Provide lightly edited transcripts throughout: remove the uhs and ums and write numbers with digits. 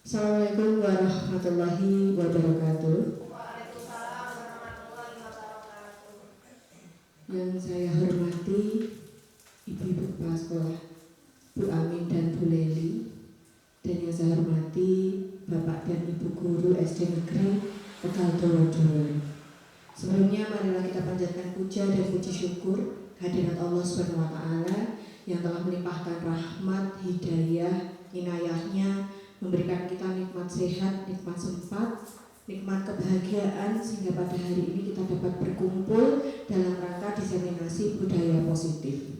Assalamualaikum warahmatullahi wabarakatuh. Waalaikumsalam warahmatullahi wabarakatuh. Yang saya hormati Ibu-ibu kepala sekolah, Bu Amin dan Bu Leli, dan yang saya hormati Bapak dan Ibu guru SD Negeri Tegal Doro-Doro. Sebelumnya marilah kita panjatkan puja dan puji syukur kehadirat Allah SWT yang telah melimpahkan rahmat, hidayah, inayahnya, memberikan kita nikmat sehat, nikmat sempat, nikmat kebahagiaan, sehingga pada hari ini kita dapat berkumpul dalam rangka diseminasi budaya positif.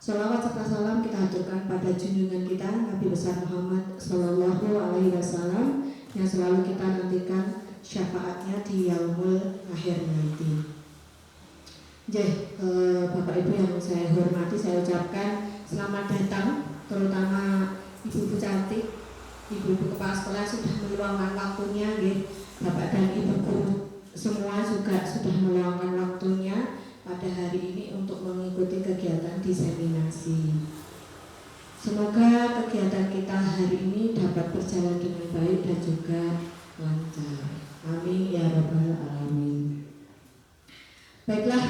Sholawat serta salam kita haturkan pada junjungan kita Nabi besar Muhammad Sallallahu Alaihi Wasallam yang selalu kita nantikan syafaatnya di yaumul akhir nanti. Bapak Ibu yang saya hormati, saya ucapkan selamat datang, terutama ibu-ibu cantik, ibu-ibu kepala sekolah sudah meluangkan waktunya, Bapak dan Ibu guru semua juga sudah meluangkan waktunya pada hari ini untuk mengikuti kegiatan diseminasi. Semoga kegiatan kita hari ini dapat berjalan dengan baik dan juga lancar. Amin ya rabbal alamin. Baiklah,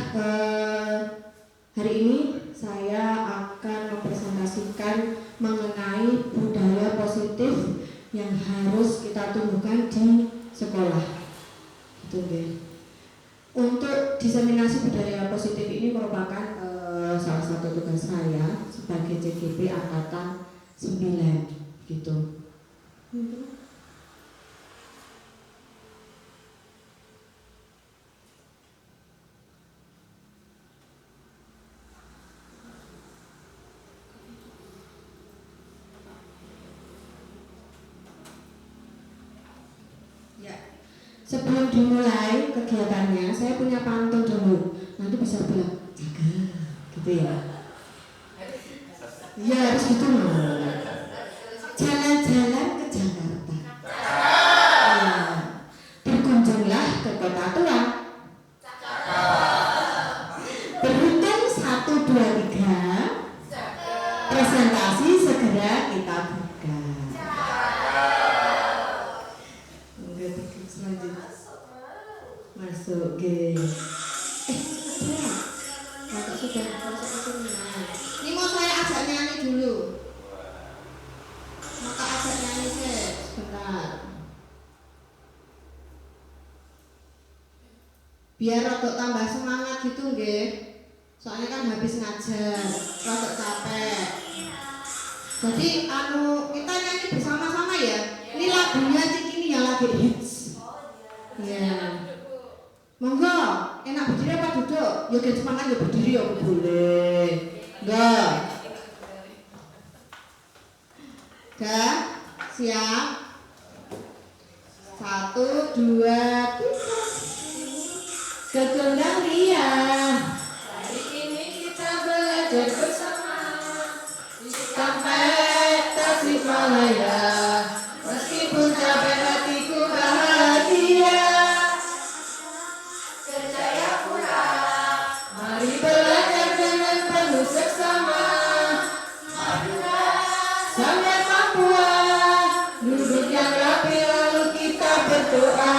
hari ini saya akan mempresentasikan mengenai budaya positif yang harus kita tumbuhkan di sekolah. Gitu, okay. Untuk diseminasi budaya positif ini merupakan salah satu tugas saya sebagai CGP angkatan 9 gitu. Sebelum dimulai kegiatannya, saya punya pantun dulu. Nanti bisa bilang, jaga, gitu ya. Iya harus gitu loh. Jalan-jalan ke Jakarta. Ya. Berkunjunglah ke kota tua. Beruntung 1, 2, 3. Presentasi segera kita buka. Masuk ge. Kalau sudah masuk ke sini. Ini mau saya ajak nyanyi dulu. Maka ajak nyanyi sebentar. Biar rodok tambah semangat gitu nggih. Soalnya kan habis ngajar, rodok capek. Jadi kita nyanyi bersama-sama ya. Ini lagunya Cikini yang lagi hits. Ya. Monggo, enak berdiri apa duduk? Ya kan semangat ya berdiri ya boleh. Enggak. Enggak? Siap? 1, 2, 3. Kegendang Ria. Hari ini kita belajar bersama sampai Tasikmalaya. Meskipun capek hatiku bahagia. Mari belajar dengan penuh seksama. Madura sampai Papua, duduk yang rapi lalu kita berdoa.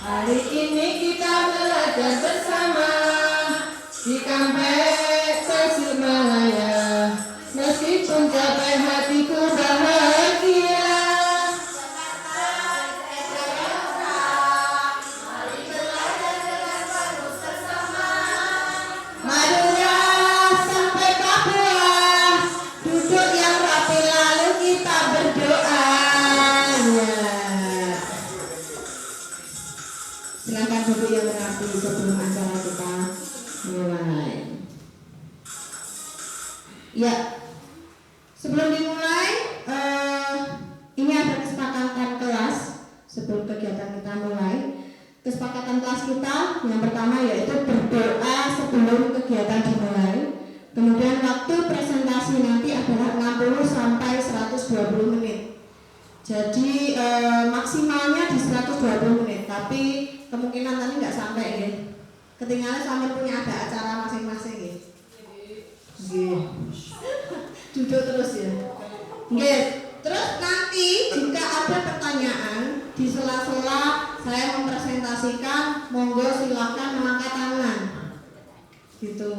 Hari ini kita belajar bersama di Kampek Tasikmalaya. Meskipun capek hatiku bahagia. Madura sampai Papua, duduk yang rapi lalu kita berdoa. Ya. Silakan duduk yang rapi sebelum acara kita mulai. Ya, sebelum dimulai, ini ada kesepakatan kelas sebelum kegiatan kita mulai. Kesepakatan kelas kita yang pertama yaitu berdoa sebelum kegiatan dimulai. Kemudian waktu presentasi nanti adalah 60 sampai 120 menit. Jadi maksimalnya di 120 menit, tapi kemungkinan nanti nggak sampai ya. Ketinggalan sampai punya ada acara masing-masing ya. Duduk terus ya. Nggih. Terus nanti jika ada pertanyaan di sela-sela saya mempresentasikan, monggo silakan mengangkat tangan. Gitu.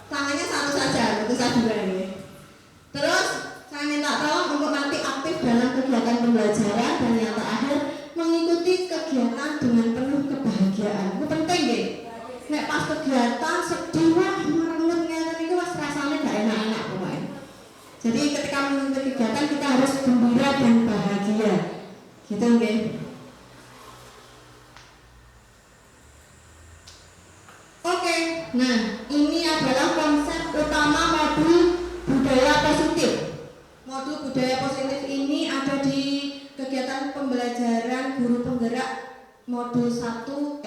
Tangannya satu saja, itu saya dua ini. Terus saya minta tolong untuk nanti aktif dalam kegiatan pembelajaran dan yang terakhir mengikuti kegiatan dengan penuh kebahagiaan. Itu penting nggih. Nek pas kegiatan sedih wah merengut ngeten niku wis rasane gak enak-enak pokoknya. Jadi ketika mengikuti kegiatan kita harus gembira dan bahagia. Gitu nggih. Oke, nah ini adalah konsep utama modul budaya positif. Modul budaya positif ini ada di kegiatan pembelajaran guru penggerak modul 1.4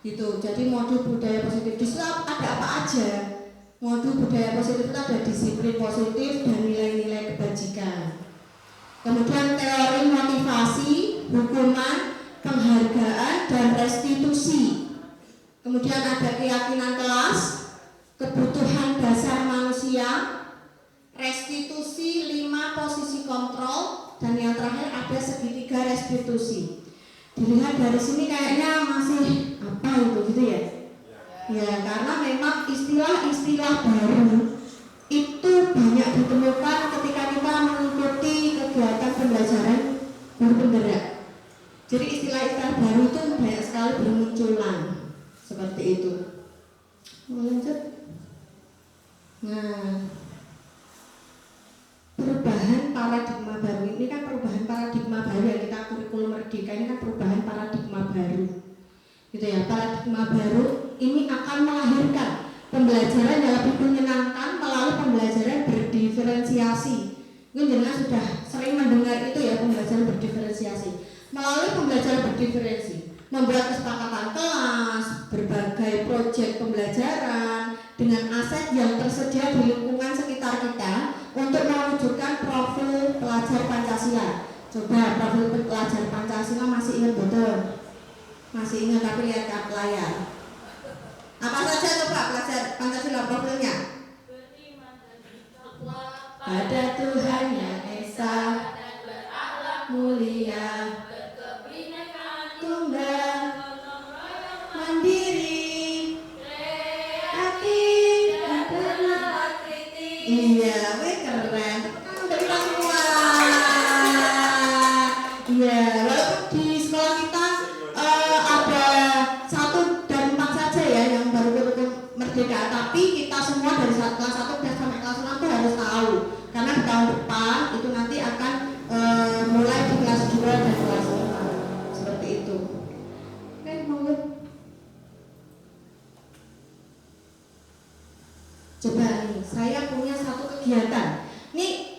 gitu. Jadi modul budaya positif di situ ada apa aja? Modul budaya positif itu ada disiplin positif dan nilai-nilai kebajikan. Kemudian teori motivasi, hukuman, penghargaan dan restitusi. Kemudian ada keyakinan kelas, kebutuhan dasar manusia, restitusi 5 posisi kontrol, dan yang terakhir ada segitiga restitusi. Dilihat dari sini kayaknya masih apa itu gitu ya? Ya, karena memang istilah-istilah baru itu banyak ditemukan ketika kita mengikuti kegiatan pembelajaran guru penggerak. Jadi istilah-istilah baru itu banyak sekali bermunculan seperti itu. Lanjut. Nah, perubahan paradigma baru ini kan perubahan paradigma baru ya, kita kurikulum merdeka ini kan perubahan paradigma baru gitu ya. Paradigma baru ini akan melahirkan pembelajaran yang lebih menyenangkan melalui pembelajaran berdiferensiasi. Mungkin jenengan sudah sering mendengar itu ya, pembelajaran berdiferensiasi. Melalui pembelajaran berdiferensi, membuat kesepakatan kelas, berbagai proyek pembelajaran dengan aset yang tersedia di lingkungan sekitar kita untuk mewujudkan profil pelajar Pancasila. Coba profil pelajar Pancasila masih ingat betul? Masih ingat tapi lihat ke layar. Apa saja coba pelajar Pancasila profilnya? Ada Tuhan yang Esa, mulia, tunggal, mandiri, kreatif, dan pernah kritis. Iya, weh keren. Untuk kita semua. Iya, walaupun di sekolah kita ada 1 dan 4 saja ya yang baru kurikulum merdeka, tapi kita semua dari kelas 1 sampai kelas 6 itu harus tahu, karena di tahun depan itu nanti akan mulai di kelas 2 dan kelas 5 seperti itu. Oke, monggo. Coba nih, saya punya satu kegiatan.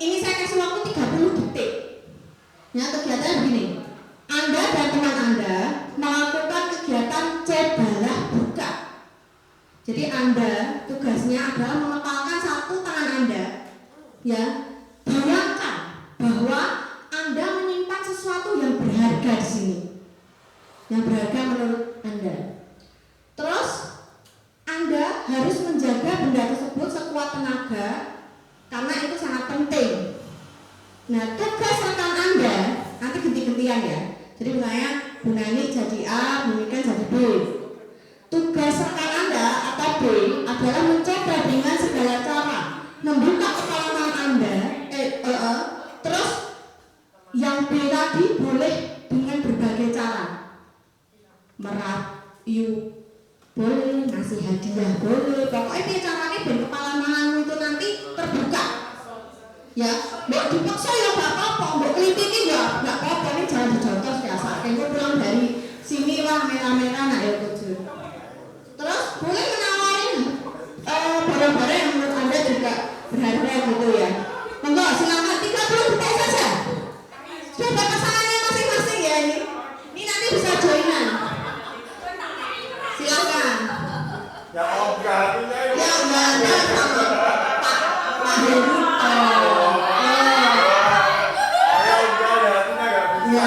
Ini saya kasih waktu 30 detik. Ya, kegiatannya begini. Anda dan teman Anda melakukan kegiatan cobalah buka. Jadi Anda tugasnya adalah mengepalkan satu tangan Anda. Ya, bayangkan bahwa Anda menyimpan sesuatu yang berharga di sini. Yang berharga menurut Anda. Terus Anda harus menjaga benda tersebut sekuat tenaga karena itu sangat penting. Nah, tugas rekan Anda nanti ganti-gantian ya. Jadi misalnya Bu Nani jadi A, Bu Mika jadi B. Tugas rekan Anda atau B adalah mencoba dengan segala cara membuka kepala tangan Anda, terus yang B tadi boleh dengan berbagai cara. Merayu boleh, ngasih hadiah boleh, pokoknya caranya ben kepala tanganmu itu nanti terbuka. Ya, mbok dipaksa ya gak apa-apa, mbok kelitikin ya gak apa-apa, ini jangan dicontoh biasa. Kayak pulang dari sini lah merah-merah nak ya kudu. Terus boleh menawarin barang-barang yang menurut Anda juga berharga gitu ya. Monggo silakan 30 detik saja. Coba pasangannya masing-masing ya ini. Ini nanti bisa joinan. Silakan. Ya om hatinya ya. Ya Anda sama Pak Heru. Ya om hatinya gak bisa. Ya.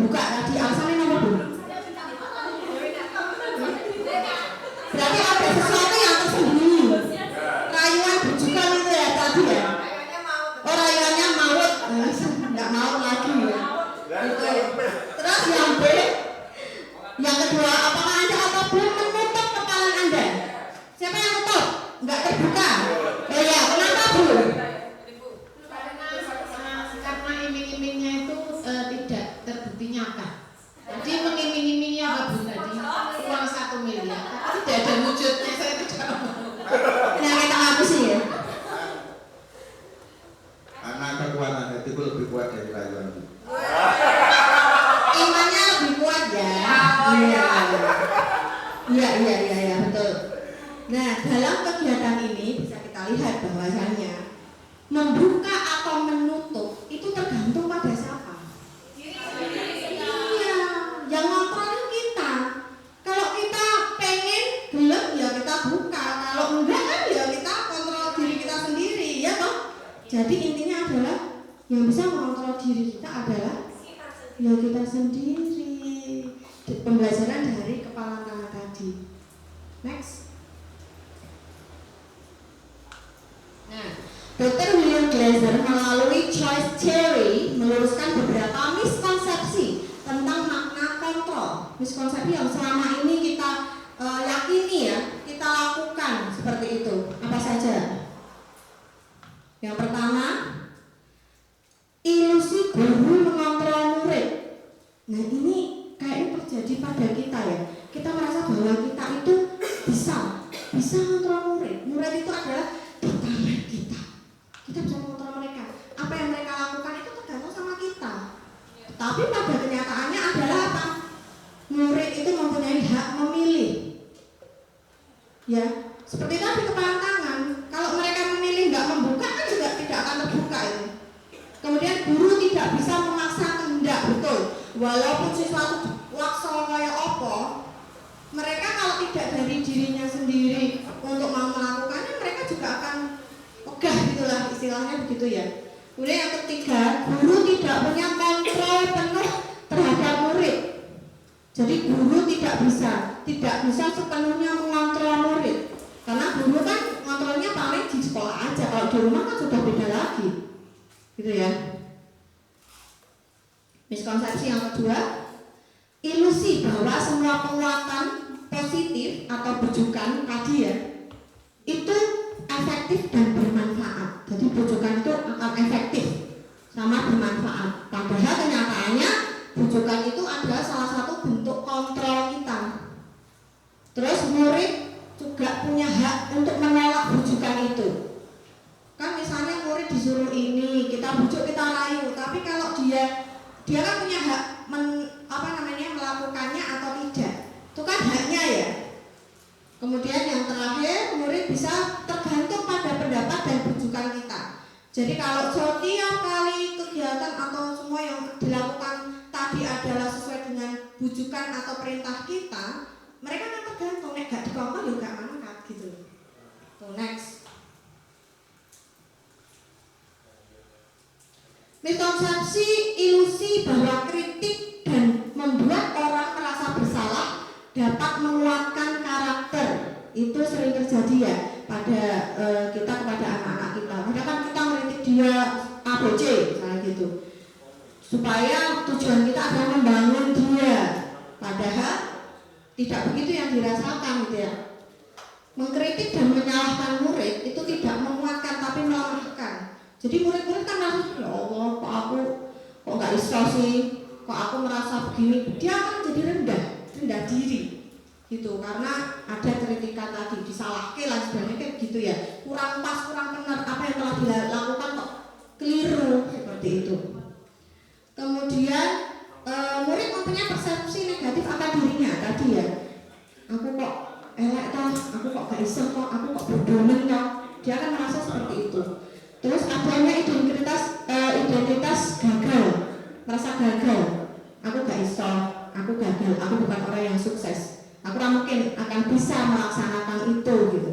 terbuka tadi alasannya apa Bu? Berarti ada sesuatu yang tersembunyi. Rayuan bujukan itu ya tadi ya. Oh rayuannya maut, nggak maut lagi ya. Itu. Terus yang B, yang kedua, apakah Anda atau belum menutup kepala Anda? Siapa yang tutup? Nggak terbuka. Oh ya, kenapa Bu? Karena iming-imingnya itu tidak terbukti nyata. Jadi mengiming-imingi apa Bu tadi? Uang 1 miliar. Tidak ada wujudnya, saya tidak mau. Yang kita ngapusin ya. Karena kekuatan hati itu lebih kuat dari rayuan itu. Imannya lebih kuat ya. Iya, betul. Nah, dalam kegiatan ini bisa kita lihat bahwasanya membuka atau menutup itu tergantung pada siapa. Iya, yang ngontrol kita. Kalau kita pengen gelap ya kita buka, kalau enggak kan ya kita kontrol diri kita sendiri, ya toh. Jadi intinya adalah yang bisa mengontrol diri kita adalah ya kita sendiri. Pembelajaran dari kepala tangan tadi. Next. Nah, Dr. William Glasser melalui choice theory meluruskan beberapa miskonsepsi tentang makna kontrol. Miskonsepsi yang selama ini kita yakini ya, kita lakukan seperti itu. Apa saja? Yang pertama, ilusi guru mengontrol murid. Nah ini kayaknya terjadi pada kita ya. Kita merasa bahwa kita itu bisa mengontrol murid. Murid itu adalah ditarik kita. Kita bisa mengontrol mereka. Apa yang mereka lakukan itu tergantung sama kita. Tapi pada kenyataannya adalah apa? Murid itu mempunyai hak memilih. Ya, seperti tadi kepala tangan. Kalau mereka memilih nggak membuka kan juga tidak akan terbuka itu. Kemudian guru tidak bisa memaksa kehendak, betul. Walaupun sesuatu laksa kaya apa, mereka kalau tidak dari dirinya sendiri untuk mau melakukannya, mereka juga akan ogah gitulah istilahnya begitu ya. Kemudian yang ketiga, guru tidak punya kontrol penuh terhadap murid. Jadi guru tidak bisa sepenuhnya mengontrol murid. Karena guru kan kontrolnya paling di sekolah aja, kalau di rumah kan sudah beda lagi. Gitu ya. Miskonsepsi yang kedua, ilusi bahwa semua penguatan positif atau bujukan tadi ya itu efektif dan bermanfaat. Jadi bujukan itu akan efektif sama bermanfaat. Padahal kenyataannya bujukan itu adalah salah satu bentuk kontrol kita. Terus murid juga punya hak untuk menolak bujukan itu. Kan misalnya murid disuruh ini, kita bujuk, kita rayu, tapi kalau dia kan punya hak melakukannya atau tidak. Itu kan haknya ya. Kemudian yang terakhir, murid bisa tergantung pada pendapat dan bujukan kita. Jadi kalau setiap kali kegiatan atau semua yang dilakukan tadi adalah sesuai dengan bujukan atau perintah kita, mereka kan tergantung, gak dikongkol juga mangkat gitu. Next. Miskonsepsi ilusi bahwa kritik dan membuat orang merasa bersalah dapat menguatkan karakter. Itu sering terjadi ya pada kita kepada anak-anak kita. Padahal kan kita mengkritik dia ABC misalnya gitu, supaya tujuan kita adalah membangun dia. Padahal tidak begitu yang dirasakan gitu ya. Mengkritik dan menyalahkan murid itu tidak menguatkan tapi melemahkan. Jadi murid-murid kan merasa, ya Allah, kok nggak bisa sih, kok aku merasa begini. Dia akan jadi rendah diri, gitu. Karena ada kritikan tadi, disalahkan lah sebenarnya kayak gitu ya. Kurang pas, kurang benar, apa yang telah dilakukan kok keliru seperti itu. Kemudian murid mempunyai persepsi negatif akan dirinya tadi ya. Aku kok elek toh, aku kok gak bisa kok, aku kok bodoh toh. Dia akan merasa seperti itu. Terus adanya identitas gagal, merasa gagal. Aku gak iso, aku gagal, aku bukan orang yang sukses. Aku gak mungkin akan bisa melaksanakan itu gitu.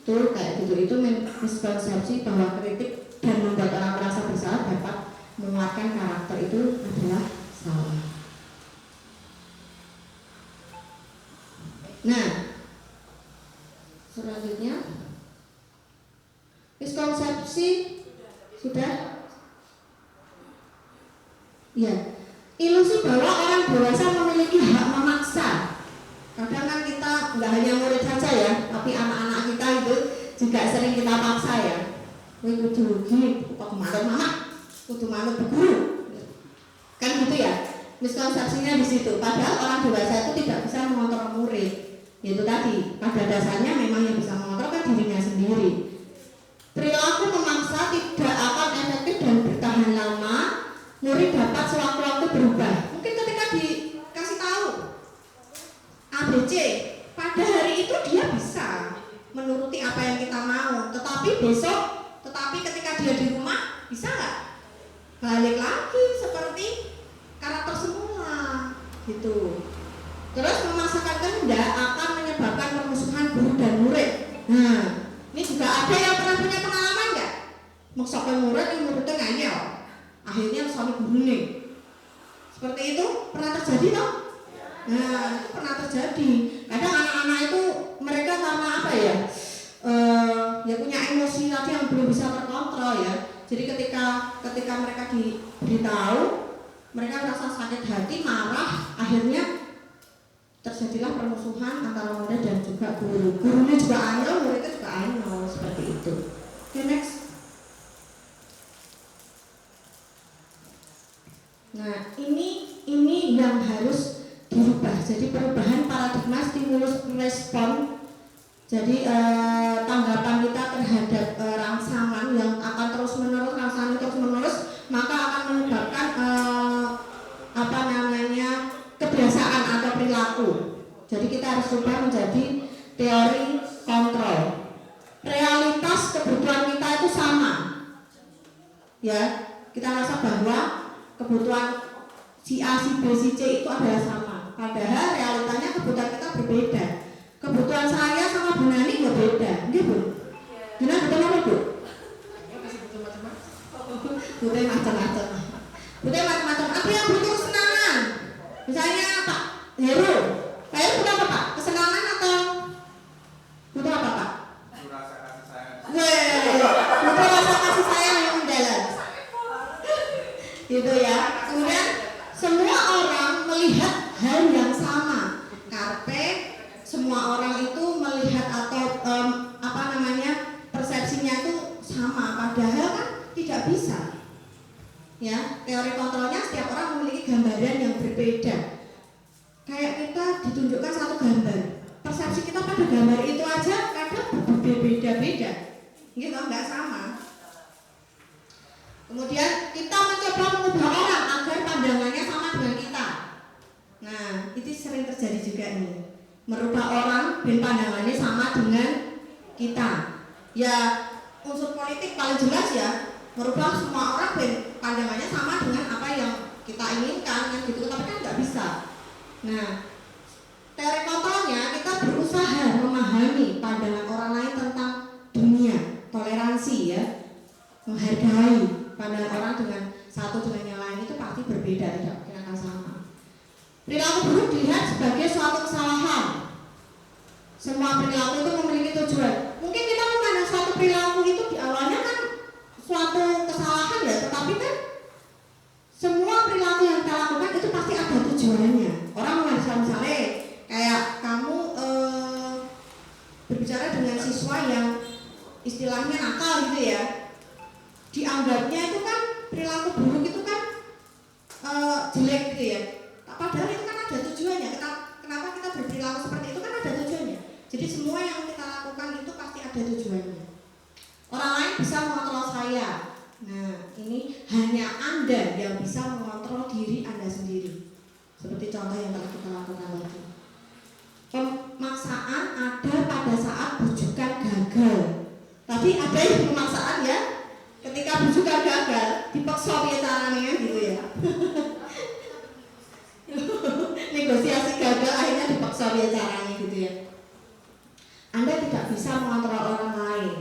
Itu kayak gitu. Itu miskonsepsi bahwa kritik dan membuat orang merasa bersalah dapat menguatkan karakter itu adalah salah. Nah, selanjutnya miskonsepsi sudah. Ya, ilusi bahwa orang dewasa memiliki hak memaksa. Kadang kan kita nggak hanya murid saja ya, tapi anak-anak kita itu juga sering kita paksa ya. Wih, kudu gini, kok manut mama, kudu manut guru. Kan gitu ya. Miskonsepsinya di situ. Padahal orang dewasa itu tidak bisa mengontrol murid. Itu tadi, pada dasarnya memang yang bisa mengontrol kan dirinya sendiri. Perilaku memaksa tidak akan efektif dan bertahan lama. Murid dapat sewaktu-waktu berubah. Mungkin ketika dikasih tahu ABC, pada hari itu dia bisa menuruti apa yang kita mau. Tetapi ketika dia di rumah, bisa nggak? Balik lagi seperti karakter semula, gitu. Terus memaksakan kehendak akan menyebabkan permusuhan guru dan murid. Nah, ini juga ada yang pernah punya pengalaman nggak? Maksudkan murid yang muridnya nganyel. Akhirnya suami guru nih. Seperti itu pernah terjadi toh? Nah, itu pernah terjadi. Kadang anak-anak itu mereka karena apa ya? Ya punya emosi tadi yang belum bisa terkontrol ya. Jadi ketika mereka diberitahu, mereka merasa sakit hati, marah, akhirnya terjadilah permusuhan antara murid dan juga guru. Gurunya juga anyel, muridnya juga anyel, seperti itu. Oke, next. Nah, ini yang harus dirubah. Jadi perubahan paradigma stimulus respon. Jadi tanggapan kita terhadap rangsangan yang akan terus-menerus, rangsangan terus-menerus, maka akan menyebabkan kebiasaan atau perilaku. Jadi kita harus rubah menjadi teori kontrol. Realitas kebutuhan kita itu sama. Ya, kita rasa bahwa kebutuhan si A, si B, si C itu adalah sama. Padahal realitanya kebutuhan kita berbeda. Kebutuhan saya sama Bu Nani berbeda, gitu. Gimana betul apa Bu? Butuh macam-macam. Butuh macam-macam. Apa yang butuh kesenangan? Misalnya Pak Heru. Pak Heru butuh apa Pak? Kesenangan atau butuh apa Pak? Butuh rasa kasih sayang. Butuh rasa kasih sayang yang mendalam. Gitu ya. Kemudian semua orang melihat hal yang sama. Karpe, semua orang itu melihat atau persepsinya itu sama. Padahal kan tidak bisa. Ya, teori kontrolnya setiap orang memiliki gambaran yang berbeda. Kayak kita ditunjukkan satu gambar, persepsi kita pada gambar itu aja kadang berbeda-beda, gitu, nggak sama. Kemudian kita mencoba mengubah orang agar pandangannya sama dengan kita. Nah, itu sering terjadi juga nih, merubah orang dan pandangannya sama dengan kita. Ya, unsur politik paling jelas ya, merubah semua orang dan pandangannya sama dengan apa yang kita inginkan, kan gitu, tapi kan nggak bisa. Nah, teori kontrolnya kita berusaha memahami pandangan orang lain tentang dunia, toleransi ya, menghargai pandangan orang dengan satu dengan yang lain itu pasti berbeda, tidak mungkin akan sama. Perilaku buruk dilihat sebagai suatu kesalahan. Semua perilaku itu memiliki tujuan. Mungkin kita memandang suatu perilaku itu di awalnya kan suatu kesalahan ya, tetapi kan semua perilaku yang kita lakukan itu pasti ada tujuannya. Orang misalnya kayak kamu berbicara dengan siswa yang istilahnya nakal gitu ya, dianggapnya itu kan perilaku buruk itu kan jelek gitu ya. Padahal itu kan ada tujuannya. Kenapa kita berperilaku seperti itu kan ada tujuannya. Jadi semua yang kita lakukan itu pasti ada tujuannya. Orang lain bisa mengontrol saya. Nah, ini hanya Anda yang bisa mengontrol diri Anda sendiri. Seperti contoh yang telah kita lakukan tadi. Pemaksaan ada pada saat bujukan gagal. Tadi ada yang pemaksaan ya. Ketika bujukan gagal, dipaksa piye caranya gitu ya. Negosiasi gagal akhirnya dipaksa piye caranya gitu ya. Anda tidak bisa mengontrol orang lain.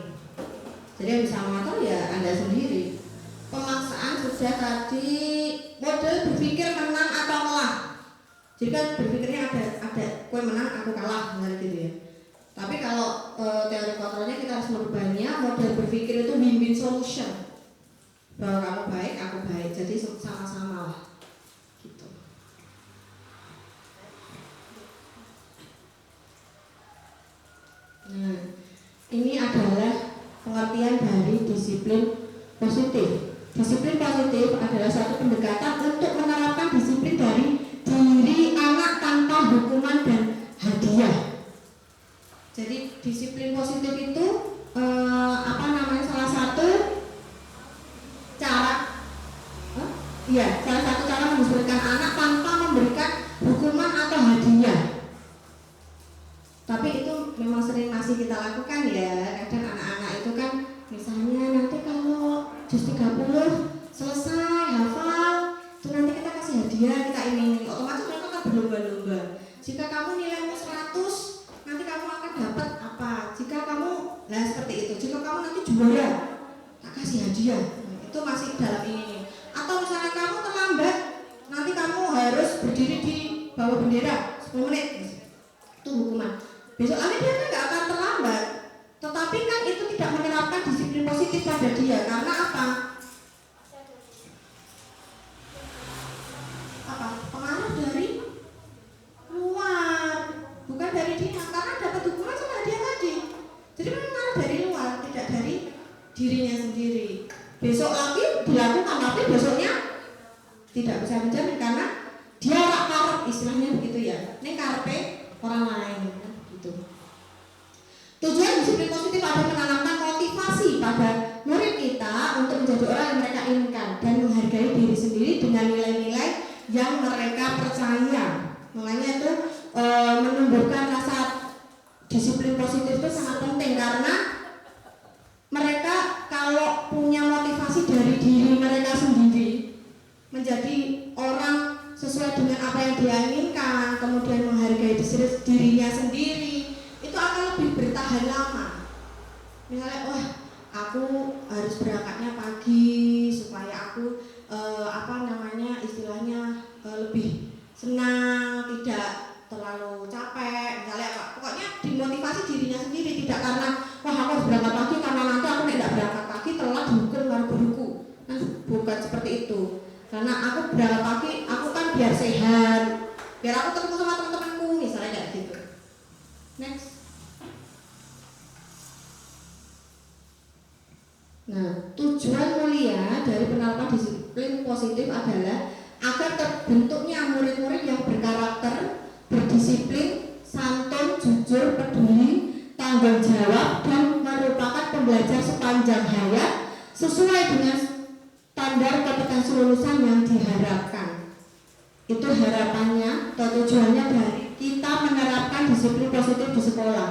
Jadi yang bisa mengontrol ya Anda sendiri. Pemaksaan sudah tadi, model berpikir menang atau kalah. Jadi kan berpikirnya ada kue menang aku kalah misalnya gitu ya. Tapi kalau teori kontrolnya kita harus merubahnya, model berpikir itu win-win solution. Bahwa kamu baik, aku baik, jadi sama-sama lah. Gitu. Nah, ini adalah pengertian dari disiplin positif. Disiplin positif adalah suatu pendekatan untuk menerapkan disiplin dari diri anak tanpa hukuman dan hadiah. Jadi disiplin positif itu salah satu cara salah satu cara mendisiplinkan anak tanpa memberikan hukuman atau hadiah. Tapi itu memang sering masih kita lakukan ya. Kadang anak-anak itu kan misalnya nanti kalau juz 30 selesai hafal, itu nanti kita kasih hadiah, kita ini otomatis mereka kan berlomba-lomba. Jika kamu nilaimu 100, nanti kamu akan dapat apa? Jika kamu seperti itu. Jika kamu nanti juara, tak kasih hadiah. Itu masih dalam ini. Atau misalnya kamu terlambat, nanti kamu harus berdiri di bawah bendera 10 menit. Itu hukuman. Besok nanti dia kan nggak akan terlambat. Tetapi kan itu tidak menerapkan disiplin positif pada dia. Karena apa? Pengaruh dari luar, bukan dari dia. Karena dapat hukuman sama dia tadi. Jadi pengaruh dari luar, tidak dari dirinya sendiri. Besok lagi dilakukan, tapi besoknya tidak bisa menjamin karena dia karep, istilahnya begitu ya. Ini karepe orang lain gitu. Tujuan disiplin positif adalah menanamkan motivasi pada murid kita untuk menjadi orang yang mereka inginkan dan menghargai diri sendiri dengan nilai-nilai yang mereka percaya. Makanya itu menumbuhkan rasa disiplin positif itu sangat penting karena mereka kalau punya motivasi dari diri mereka sendiri menjadi orang sesuai dengan apa yang dia inginkan, kemudian menghargai dirinya sendiri, itu akan lebih bertahan lama. Misalnya, wah aku harus berangkatnya pagi supaya aku istilahnya lebih senang, tidak terlalu capek. Misalnya apa? Pokoknya dimotivasi dirinya sendiri, tidak karena wah aku harus berangkat pagi karena nanti aku tidak berangkat pagi telat dihukum baru berhukum. Nah, bukan seperti itu. Karena aku berangkat pagi, aku kan biar sehat, biar aku ketemu sama teman-temanku, misalnya kayak gitu. Next. Nah, tujuan mulia dari penerapan disiplin positif adalah agar terbentuknya murid-murid yang berkarakter, berdisiplin, santun, jujur, peduli, tanggung jawab, dan merupakan pembelajar sepanjang hayat sesuai dengan standar kompetensi lulusan yang diharapkan. Itu harapannya atau tujuannya dari kita menerapkan disiplin positif di sekolah.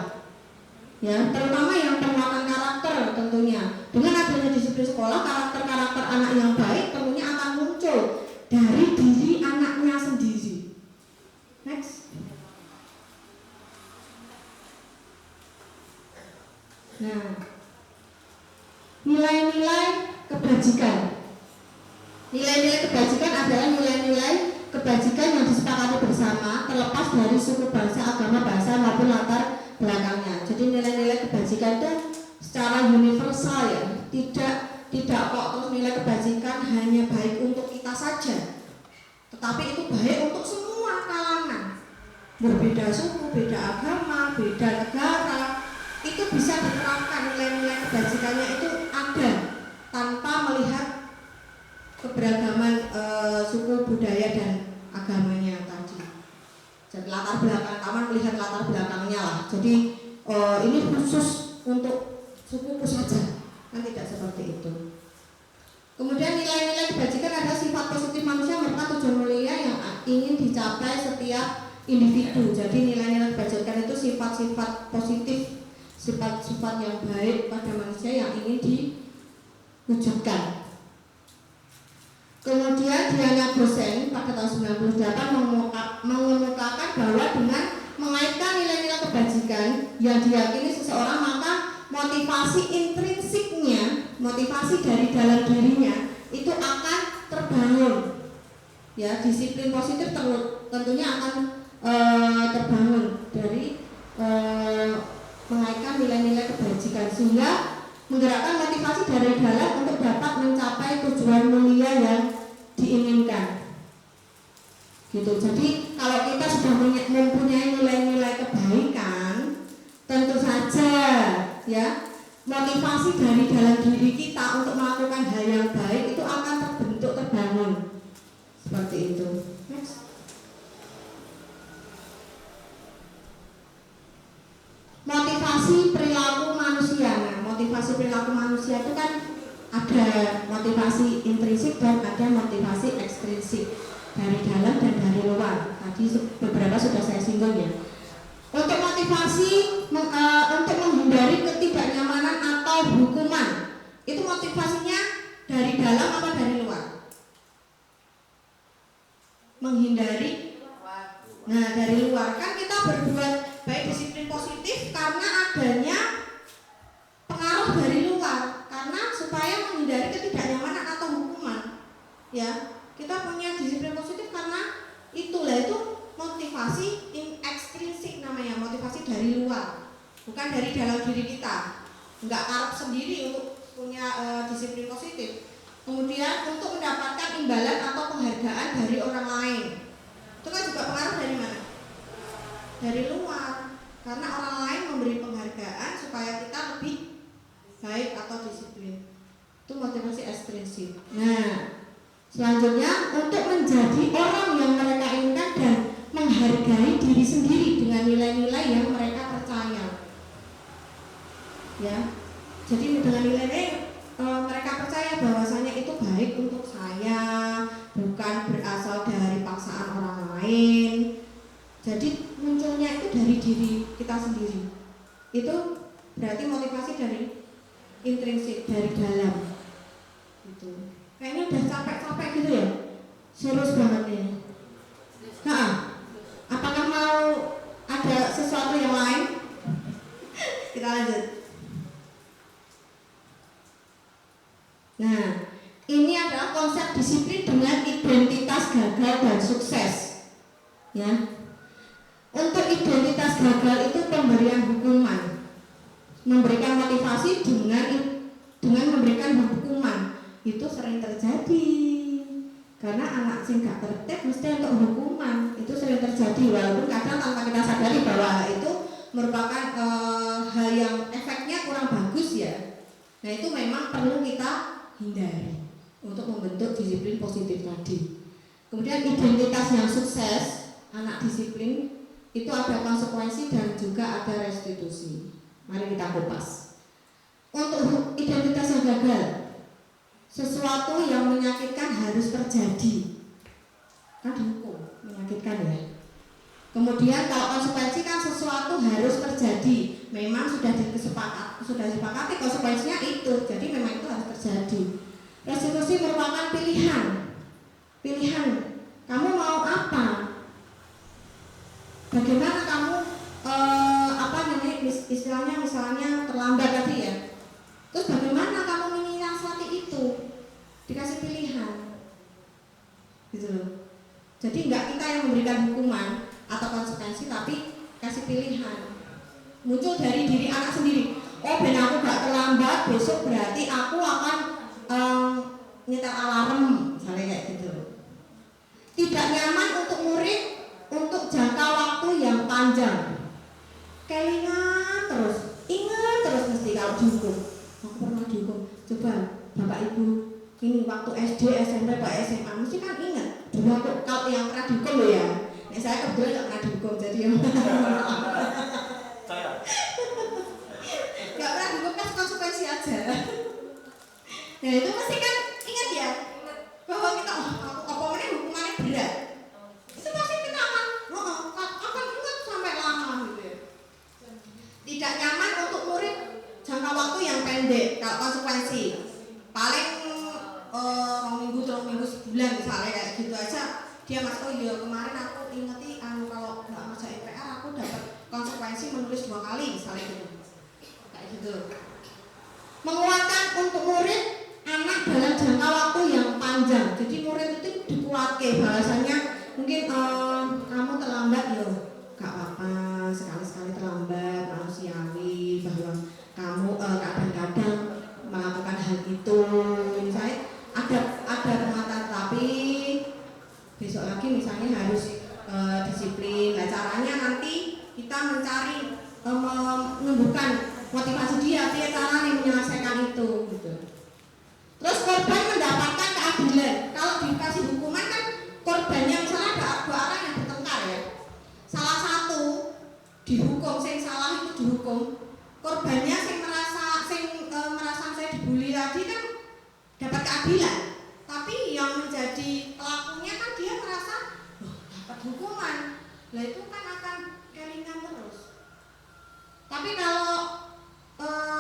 Ya, terutama yang penguatan karakter tentunya. Dengan adanya disiplin sekolah, karakter-karakter anak yang baik tentunya akan muncul dari diri anaknya sendiri. Next. Nah, nilai-nilai kebajikan. Nilai-nilai kebajikan adalah nilai-nilai kebajikan yang disepakati bersama terlepas dari suku bangsa, agama, bahasa maupun latar belakangnya. Jadi nilai-nilai kebajikan itu secara universal ya, tidak kok terus nilai kebajikan hanya baik untuk kita saja, tetapi itu baik untuk semua kalangan. Berbeda suku, beda agama, beda negara, itu bisa diterapkan nilai-nilai kebajikannya itu ada tanpa melihat keberagaman suku, budaya dan agamanya tadi. Jadi latar belakang taman melihat latar belakangnya lah. Jadi ini khusus untuk sukuku saja, kan tidak seperti itu. Kemudian nilai-nilai kebajikan adalah sifat positif manusia merupakan tujuan mulia yang ingin dicapai setiap individu. Jadi nilai-nilai kebajikan itu sifat-sifat positif, sifat-sifat yang baik pada manusia yang ingin diwujudkan. Kemudian Diana Gosen pada tahun 98 mengemukakan bahwa dengan mengaitkan nilai-nilai kebajikan yang diyakini seseorang, maka motivasi intrinsiknya, motivasi dari dalam dirinya itu akan terbangun. Ya, disiplin positif tentunya akan terbangun dari mengaitkan nilai-nilai kebajikan sehingga menggerakkan motivasi dari dalam untuk dapat mencapai tujuan mulia yang diinginkan. Gitu. Jadi kalau kita sudah mempunyai nilai-nilai kebaikan, tentu saja ya motivasi dari dalam diri kita untuk melakukan hal yang baik itu akan terbentuk, terbangun seperti itu. Next. Motivasi perilaku manusia. Nah, motivasi perilaku manusia itu kan ada motivasi intrinsik dan ada motivasi ekstrinsik, dari dalam dan dari luar. Tadi beberapa sudah saya singgung ya. Untuk motivasi untuk menghindari ketidaknyamanan atau hukuman, itu motivasinya dari dalam apa dari luar? Menghindari. Nah, dari luar kan kita berbuat baik disiplin positif karena adanya pengaruh dari luar, karena supaya menghindari ketidaknyamanan atau hukuman. Ya, kita punya disiplin positif karena itulah itu motivasi ekstrinsik namanya, motivasi dari luar, bukan dari dalam diri kita. Enggak karep sendiri untuk punya disiplin positif. Kemudian untuk mendapatkan imbalan atau penghargaan dari orang lain, itu kan juga pengaruh dari mana? Dari luar, karena orang lain memberi penghargaan supaya kita lebih baik atau disiplin. Itu motivasi ekstrinsik. Nah, selanjutnya untuk menjadi orang yang mereka inginkan dan menghargai diri sendiri dengan nilai-nilai yang mereka percaya. Ya, jadi dengan nilai-nilai mereka percaya bahwasanya itu baik untuk saya, bukan berasal dari paksaan orang lain. Jadi munculnya itu dari diri kita sendiri. Itu berarti motivasi dari intrinsik, dari dalam. Gitu. Kayaknya udah capek-capek gitu ya. Serius banget nih. Nah, apakah mau ada sesuatu yang lain? Kita lanjut. Nah, ini adalah konsep disiplin dengan identitas gagal dan sukses. Ya. Untuk identitas gagal itu pemberian hukuman, memberikan motivasi dengan memberikan hukuman. Itu sering terjadi karena anak sing gak tertib mesti untuk hukuman. Itu sering terjadi walaupun kadang tanpa kita sadari bahwa itu merupakan hal yang efeknya kurang bagus ya. Nah, itu memang perlu kita hindari untuk membentuk disiplin positif tadi. Kemudian identitas yang sukses, anak disiplin itu ada konsekuensi dan juga ada restitusi. Mari kita kupas. Untuk identitas yang gagal, sesuatu yang menyakitkan harus terjadi, kan dihukum, menyakitkan ya. Kemudian kalau konsekuensi kan sesuatu harus terjadi, memang sudah disepakati konsekuensinya itu, jadi memang itu harus terjadi. Restitusi merupakan pilihan, kamu mau apa? Bagaimana kamu istilahnya misalnya terlambat tadi ya. Terus bagaimana kamu menyiasati itu? Dikasih pilihan. Gitu loh. Jadi enggak kita yang memberikan hukuman atau konsekuensi, tapi kasih pilihan. Muncul dari diri anak sendiri. Oh, ben aku gak terlambat, besok berarti aku akan nyetel alarm, misalnya kayak gitu. Tidak nyaman untuk murid untuk jangka waktu yang panjang. Kelingan terus, ingat terus mesti kalau dihukum. Aku pernah dihukum. Coba Bapak Ibu, ini waktu SD, SMP, SMA mesti kan ingat. Dulu aku kalau yang pernah dihukum loh ya. Nah, saya kebetulan gak pernah dihukum, jadi Saya. gak pernah dihukum kan konsekuensi aja. Nah, itu mesti kan ingat ya bahwa kita apa ini hukumannya berat. Itu pasti kita akan ingat sampai lama gitu ya. Tidak nyaman untuk murid jangka waktu yang pendek kalau konsekuensi. Paling 2 minggu, 3 minggu, sebulan misalnya kayak gitu aja. Dia masuk, oh iya kemarin aku ingeti kalau nggak ngerjain PR aku dapat konsekuensi menulis 2 kali misalnya gitu. Kayak gitu. Menguatkan untuk murid anak dalam jangka waktu yang panjang. Jadi murid itu dikuatkan bahasanya mungkin disiplin. Nah caranya nanti kita mencari menumbuhkan motivasi dia cara menyelesaikan itu gitu. Terus korban mendapatkan keadilan. Kalau dikasih hukuman kan korbannya misalnya ada dua orang yang bertengkar ya, salah satu dihukum, yang salah itu dihukum, korbannya yang merasa saya dibully tadi kan dapat keadilan, tapi yang menjadi pelakunya kan dia merasa dapat hukuman. Nah itu kan akan kelingan terus. Tapi kalau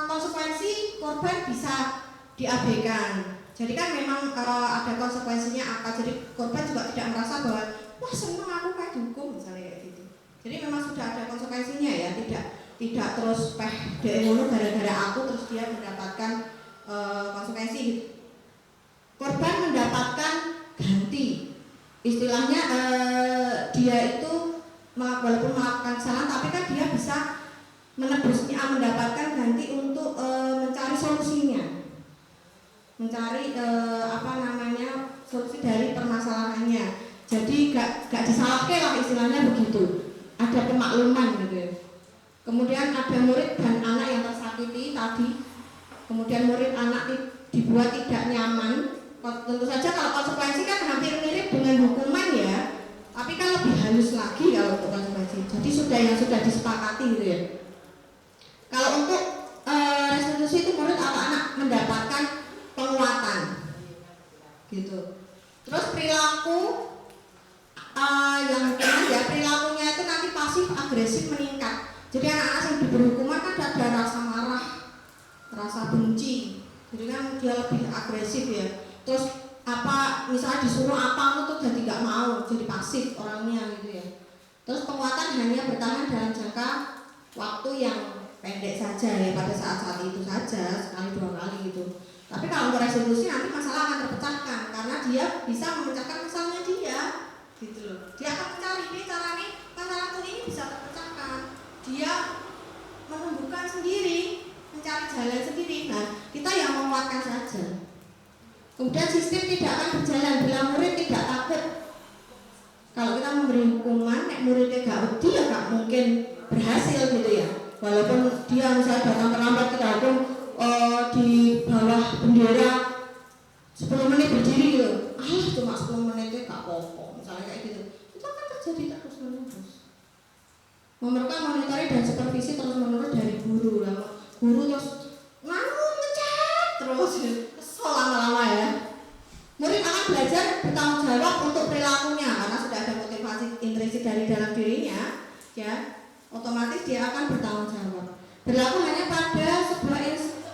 konsekuensi korban bisa diabaikan. Jadi kan memang ada konsekuensinya apa. Jadi korban juga tidak merasa bahwa wah senang aku kayak dihukum misalnya kayak gitu. Jadi memang sudah ada konsekuensinya ya. Tidak terus ngono gara-gara aku terus dia mendapatkan konsekuensi. Korban mendapatkan ganti. Istilahnya dia itu walaupun melakukan kesalahan tapi kan dia bisa menebusnya, mendapatkan ganti untuk mencari solusinya, mencari solusi dari permasalahannya. Jadi gak disalahkan lah istilahnya begitu. Ada pemakluman gitu ya. Kemudian ada murid dan anak yang tersakiti tadi. Kemudian murid anak dibuat tidak nyaman. Tentu saja kalau konsekuensi kan hampir mirip dengan hukuman ya. Tapi kan lebih halus lagi kalau untuk konsekuensi. Jadi sudah disepakati gitu ya. Kalau untuk restitusi itu menurut anak-anak mendapatkan penguatan gitu. Terus perilaku yang ya perilakunya itu nanti pasif agresif meningkat. Jadi anak-anak yang diberi hukuman kan ada rasa marah, rasa benci. Jadi kan dia lebih agresif ya. Terus misalnya disuruh apa tuh jadi nggak mau, jadi pasif orangnya gitu ya. Terus penguatan hanya bertahan dalam jangka waktu yang pendek saja ya, pada saat itu saja, sekali dua kali gitu. Tapi kalau untuk restitusi nanti masalah akan terpecahkan karena dia bisa memecahkan masalahnya dia gitu loh. Dia akan mencari ini caranya masalahku ini bisa terpecahkan. Dia menumbuhkan sendiri, mencari jalan sendiri. Nah, kita yang menguatkan saja. Kemudian sistem tidak akan berjalan bila murid tidak takut. Kalau kita memberi hukuman, nek muridnya gak wedi ya gak mungkin berhasil gitu ya. Walaupun dia misalnya datang terlambat kita hukum di bawah bendera 10 menit berdiri gitu, cuma 10 menit itu gak apa-apa misalnya kayak gitu, itu akan terjadi terus menerus. Memerlukan monitoring dan supervisi terus menerus dari guru lah. Guru terus ngecat terus kesel lama-lama ya. Murid akan belajar bertanggung jawab untuk perilakunya karena sudah ada motivasi intrinsik dari dalam dirinya ya. Otomatis dia akan bertanggung jawab. Berlaku hanya pada sebuah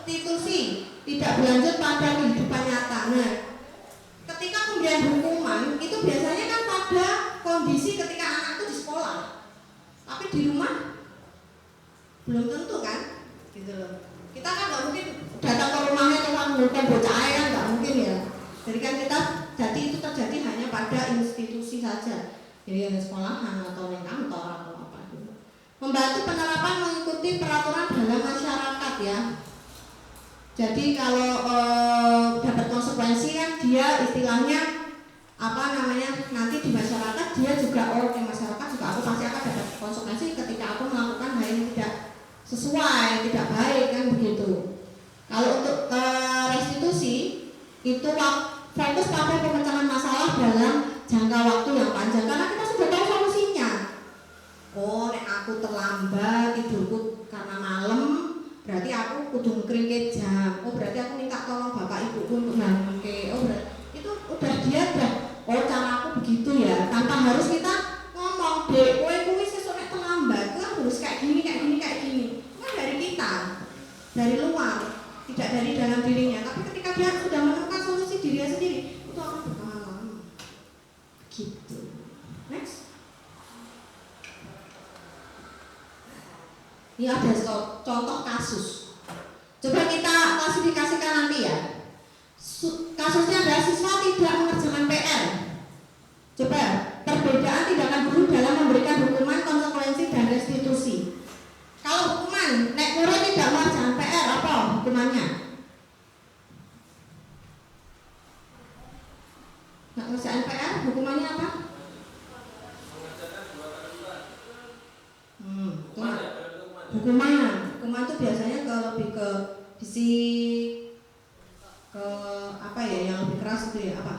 institusi, tidak berlanjut pada kehidupan nyata. Nah, ketika pemberian hukuman itu biasanya kan pada kondisi ketika anak itu di sekolah, tapi di rumah belum tentu kan, gitu loh. Kita kan nggak mungkin datang ke rumahnya cuma menghukum bocah kan nggak mungkin ya. Jadi kan jadi itu terjadi hanya pada institusi saja, jadi di sekolahan atau di kantor atau membantu penerapan mengikuti peraturan dalam masyarakat ya. Jadi kalau dapat konsekuensi kan dia istilahnya nanti di masyarakat dia juga di masyarakat juga aku pasti akan dapat konsekuensi ketika aku melakukan hal yang tidak sesuai, tidak baik kan begitu. Kalau untuk restitusi itu fokus pada pemecahan masalah dalam jangka waktu yang panjang karena kita sudah tahu solusinya. Oh, nek aku terlambat tidurku karena malam, berarti aku kudu ngringkit jam. Oh, berarti aku minta tolong bapak ibuku untuk bangunke. Oh, berarti itu udah dia cara aku begitu ya. Tanpa harus kita ngomong, "Dek, kowe kuwi sesuk nek terlambat, kowe harus kayak gini." Kan dari kita, dari luar, tidak dari dalam dirinya. Tapi ketika dia sudah menemukan solusi dirinya sendiri, itu akan bertahan lama. Gitu. Next. Ini ada contoh kasus. Coba kita klasifikasikan nanti ya. Kasusnya adalah siswa tidak mengerjakan PR. Coba perbedaan tindakan guru dalam memberikan hukuman, konsekuensi dan restitusi. Kalau hukuman, nek murid tidak mengerjakan PR apa hukumannya? Nggak mengerjakan PR hukumannya apa? Hukuman itu biasanya lebih ke fisik, ke apa ya yang lebih keras itu ya apa?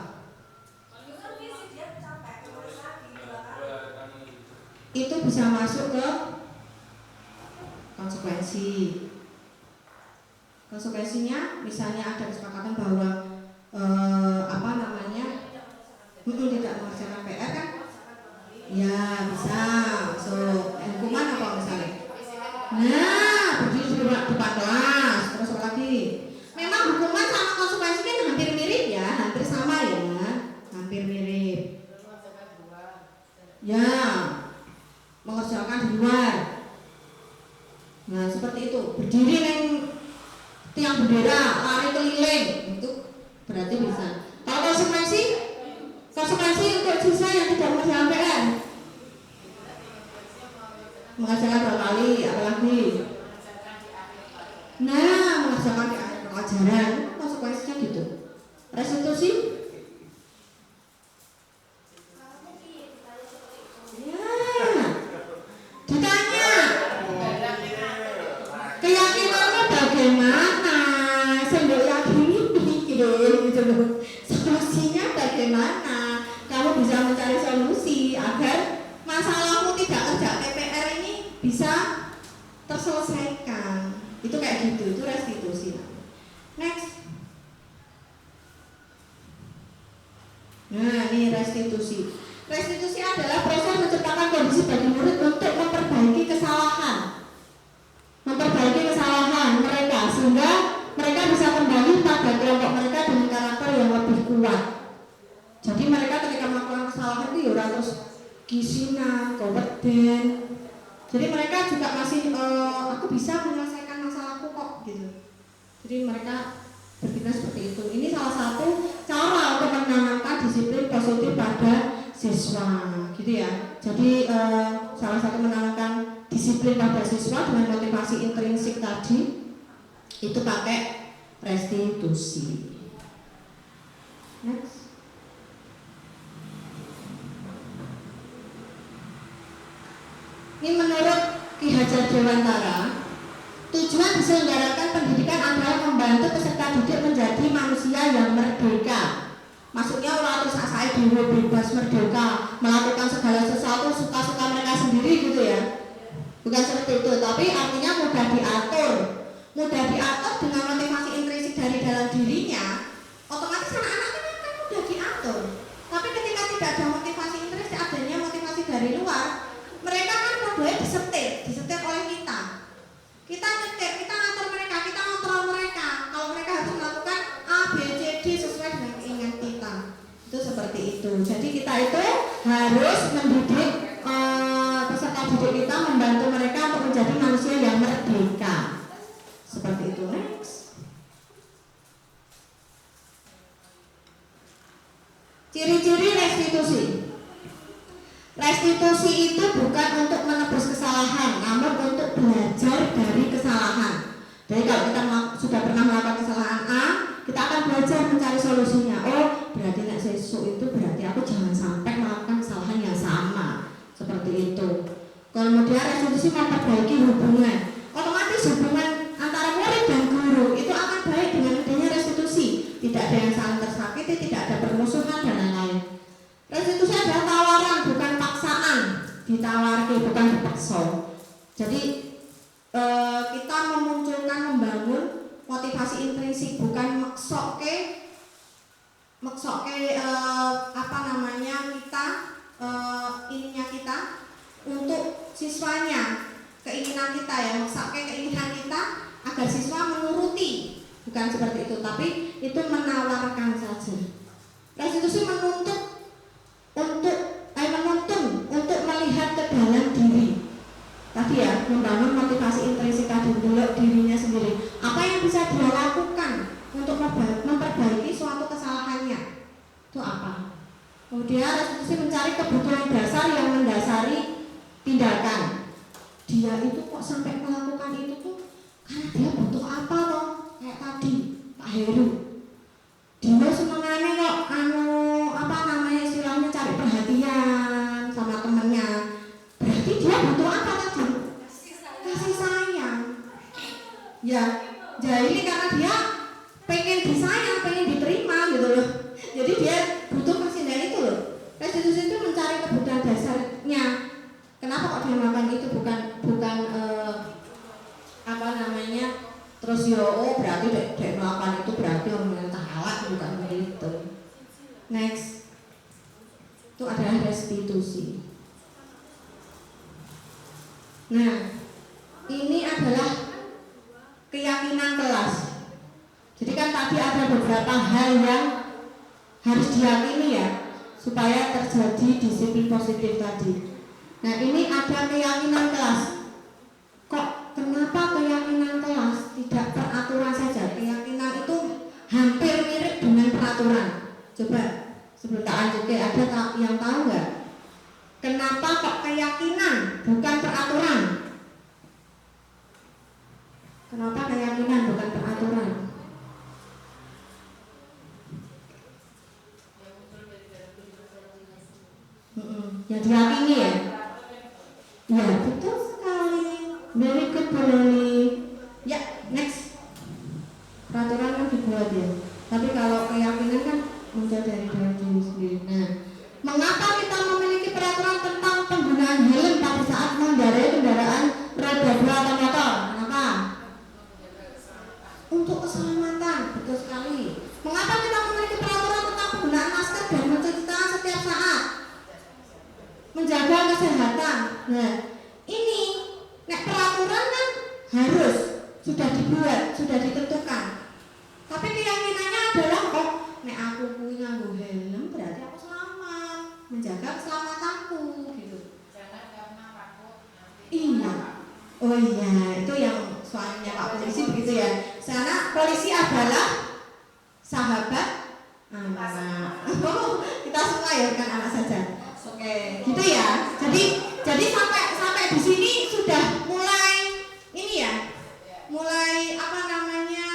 Itu bisa masuk ke konsekuensi. Konsekuensinya misalnya ada kesepakatan bahwa tidak mengerjakan PR kan? Ya bisa masuk hukuman apa misalnya? Nah, berdiri di depan kelas, terus apa lagi? Memang hukuman sama konsekuensinya hampir mirip ya, hampir sama ya, hampir mirip. Ya, mengerjakan di luar. Nah seperti itu, berdiri neng tiang bendera, lari keliling, itu berarti bisa. Kalau konsekuensi untuk siswa yang tidak mengerjakan PR, mengerjakan berapa kali, apalagi? Nah, mengerjakan di akhir pelajaran, konsekuensinya gitu. Restitusi? Ya, ditanya. Keyakinanmu bagaimana? Saya yakini gitu loh. Solusinya bagaimana? Kamu bisa mencari solusi agar masalahmu tidak kerja PPR ini bisa terselesaikan. Itu kayak gitu, itu restitusi. Next. Nah, ini restitusi. Restitusi adalah proses menciptakan kondisi bagi murid untuk memperbaiki kesalahan mereka sehingga mereka bisa kembali pada kelompok mereka dengan karakter yang lebih kuat. Jadi mereka ketika melakukan kesalahan itu ya terus kisinan, keweden. Jadi mereka juga masih aku bisa menyelesaikan masalahku kok gitu. Jadi mereka berpikir seperti itu. Ini salah satu cara untuk menanamkan disiplin positif pada siswa, gitu ya. Jadi salah satu menanamkan disiplin pada siswa dengan motivasi intrinsik tadi itu pakai restitusi. Next. Ini menurut Ki Hajar Dewantara, tujuan diselenggarakan pendidikan adalah membantu peserta didik menjadi manusia yang merdeka. Maksudnya orang terus asal bebas merdeka, melakukan segala sesuatu suka-suka mereka sendiri gitu ya. Bukan seperti itu, tapi artinya mudah diatur dengan motivasi intrinsik dari dalam dirinya. Otomatis anak-anak kan mudah diatur. Tapi ketika tidak ada motivasi intrinsik, adanya motivasi dari luar, mereka kan modelnya disetir oleh kita. Kita nyetir, kita ngatur mereka, kita ngontrol mereka. Kalau mereka harus melakukan A, B, C, D sesuai dengan keinginan kita. Itu seperti itu. Jadi kita itu harus mendidik peserta didik kita, membantu mereka untuk menjadi manusia yang merdeka. Seperti itu. Next. Ciri-ciri restitusi. Restitusi itu bukan untuk menebus kesalahan, namun untuk belajar dari kesalahan. Jadi kalau kita sudah pernah melakukan kesalahan A, kita akan belajar mencari solusinya. Oh, berarti nek sesuk itu berarti aku jangan sampai melakukan kesalahan yang sama. Seperti itu. Kemudian restitusi memperbaiki hubungan. Otomatis hubungan antara murid dan guru itu akan baik dengan adanya restitusi. Tidak ada yang saling tersakiti, tidak ada permusuhan dan lain-lain. Restitusi adalah tawaran, bukan paksaan. Ditawarkan, bukan dipaksa. Jadi kita membangun motivasi intrinsik, bukan maksoke kita untuk siswanya, keinginan kita ya, maksoke keinginan kita agar siswa menuruti, bukan seperti itu, tapi itu menawarkan saja. Restitusi menuntun untuk melihat ke dalam diri. Tadi ya, membangun motivasi intrinsik tadi untuk dirinya sendiri. Apa yang bisa dia lakukan untuk memperbaiki suatu kesalahannya? Itu apa? Kemudian restitusi mencari kebutuhan dasar yang mendasari tindakan. Dia itu kok sampai melakukan itu tuh karena dia butuh apa loh? Kayak tadi Pak Heru. Dia semangatnya kok istilahnya cari perhatian sama temennya. Berarti dia butuh apa tadi? Kasih sayang. Ya, jahili karena dia pengen disayang, pengen diterima gitu loh. Jadi dia butuh persindihan itu loh. Restitusi itu mencari kebutuhan dasarnya. Kenapa kok dia makan itu bukan apa namanya? Terus berarti dek melakukan itu berarti orang yang halal, bukan begitu. Next, itu adalah restitusi. Nah, ini adalah keyakinan kelas. Jadi kan tadi ada beberapa hal yang harus diyakini ya supaya terjadi disiplin positif tadi. Nah, ini ada keyakinan kelas. Kok kenapa keyakinan kelas tidak peraturan saja? Keyakinan itu hampir mirip dengan peraturan. Coba sebelum tak lanjut, ada yang tahu nggak? Kenapa kok keyakinan bukan peraturan? Kenapa keyakinan bukan peraturan? Yang diyakini ya? Ya, betul sekali. Very good, Bu Leli. Ya, next. Peraturan kan dibuat ya. Tapi kalau keyakinan kan muncul dari dalam diri sendiri. Nah, mengapa kita memiliki peraturan tentang penggunaan helm pada saat mengendarai kendaraan roda 2 atau motor? Kenapa? Untuk keselamatan, betul sekali. Mengapa kita memiliki peraturan tentang penggunaan masker dan mencuci tangan setiap saat? Menjaga kesehatan. Nah, ini peraturan kan harus sudah dibuat, sudah ditentukan. Tapi keyakinannya adalah aku punya helm berarti aku selamat, menjaga keselamatanku gitu. Jangan karena takut nanti. Iya. Oh iya, itu yang soalnya Pak Polisi begitu ya. Sana polisi adalah sahabat anak. Oh, kita semua ya, bukan anak saja. Oke, gitu ya. Jadi sampai di sini sudah mulai ini ya. Mulai apa namanya?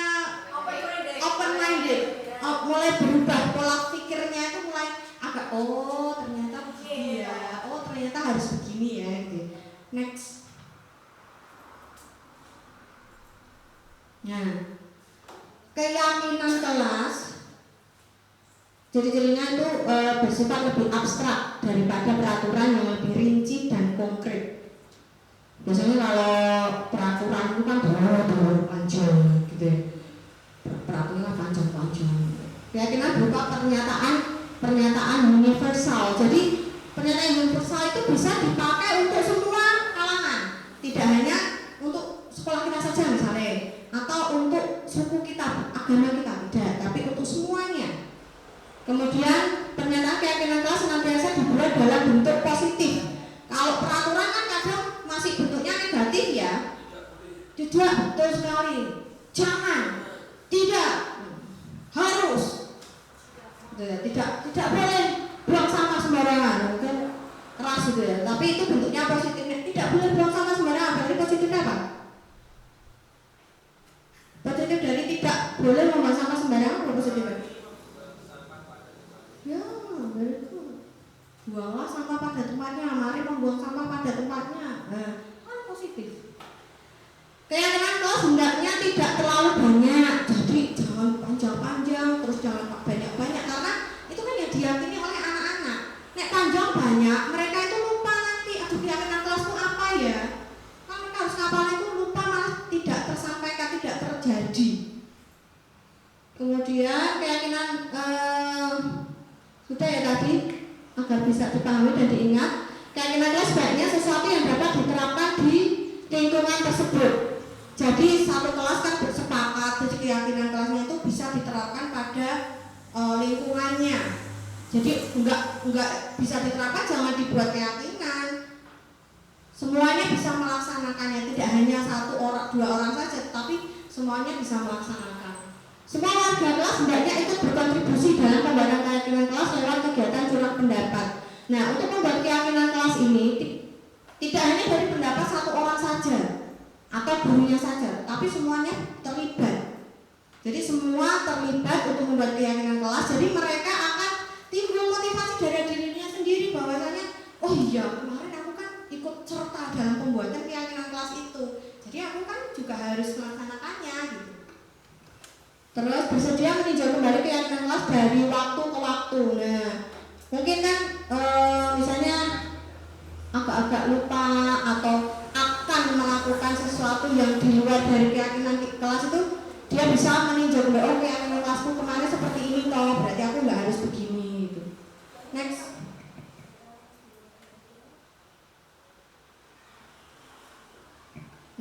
Open minded. Mulai berubah pola pikirnya itu mulai agak ternyata begini ya. Ternyata harus begini ya gitu. Next. Nah, keyakinan kelas ciri-cirinya itu bersifat lebih abstrak daripada peraturan yang lebih rinci dan konkret. Biasanya kalau peraturan itu kan panjang gitu ya. Peraturannya panjang-panjang. Keyakinan berupa pernyataan universal. Jadi pernyataan universal itu bisa dipakai untuk semua kalangan, tidak hanya untuk sekolah kita saja misalnya, atau untuk suku kita, agama kita, tidak, tapi untuk semuanya. Kemudian pernyataan keyakinan kelas senantiasa dibuat dalam bentuk positif. Kalau peraturan kan kadang masih bentuknya negatif ya. Tidak, betul sekali. Jangan, tidak, harus, tidak boleh buang sampah sembarangan. Mungkin keras gitu ya. Tapi itu bentuknya positifnya. Tidak boleh buang sampah sembarangan. Berarti positifnya apa? Positif dari tidak boleh membuang sampah sembarangan apa positifnya? Ya, very good. Buanglah sampah pada tempatnya. Mari membuang sampah pada tempatnya. Nah, kan positif. Keyakinan kelas hendaknya tidak terlalu banyak. Jadi jangan panjang-panjang, terus jangan banyak-banyak, karena itu kan yang diyakini oleh anak-anak. Nek panjang banyak, mereka itu lupa nanti. Aduh, keyakinan kelas itu apa ya? Kan mereka harus ngapal itu lupa, malah tidak tersampaikan, tidak terjadi. Kemudian keyakinan sudah ya tadi, agar bisa dipahami dan diingat, keyakinan kelas sebaiknya sesuatu yang dapat diterapkan di lingkungan tersebut. Jadi satu kelas kan bersepakat, jadi keyakinan kelasnya itu bisa diterapkan pada lingkungannya. Jadi enggak bisa diterapkan, jangan dibuat keyakinan. Semuanya bisa melaksanakannya, tidak hanya dua orang saja, tapi semuanya bisa melaksanakan. Semua warga kelas hendaknya ikut berkontribusi dalam pembuatan keyakinan kelas lewat kegiatan curah pendapat. Nah, untuk membuat keyakinan kelas ini tidak hanya dari pendapat satu orang saja atau gurunya saja, tapi semuanya terlibat. Jadi semua terlibat untuk membuat keyakinan kelas. Jadi mereka akan timbul motivasi dari dirinya sendiri bahwasanya, oh iya kemarin aku kan ikut serta dalam pembuatan keyakinan kelas itu. Jadi aku kan juga harus melaksanakannya Terus bersedia meninjau kembali keyakinan kelas dari waktu ke waktu. Nah, mungkin kan misalnya agak-agak lupa atau akan melakukan sesuatu yang di luar dari keyakinan kelas itu, dia bisa meninjau kembali, oh keyakinan kelasku kemarin seperti ini toh, berarti aku nggak harus begini gitu. Next.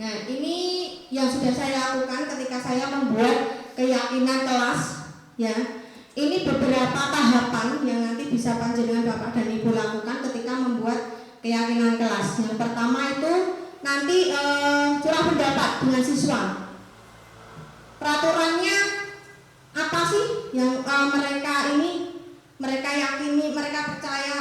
Nah, ini yang sudah saya lakukan ketika saya membuat keyakinan kelas, ya. Ini beberapa tahapan yang nanti bisa panjenengan Bapak dan Ibu lakukan ketika membuat keyakinan kelas. Yang pertama itu nanti curah pendapat dengan siswa. Peraturannya apa sih yang mereka yakini, mereka percaya,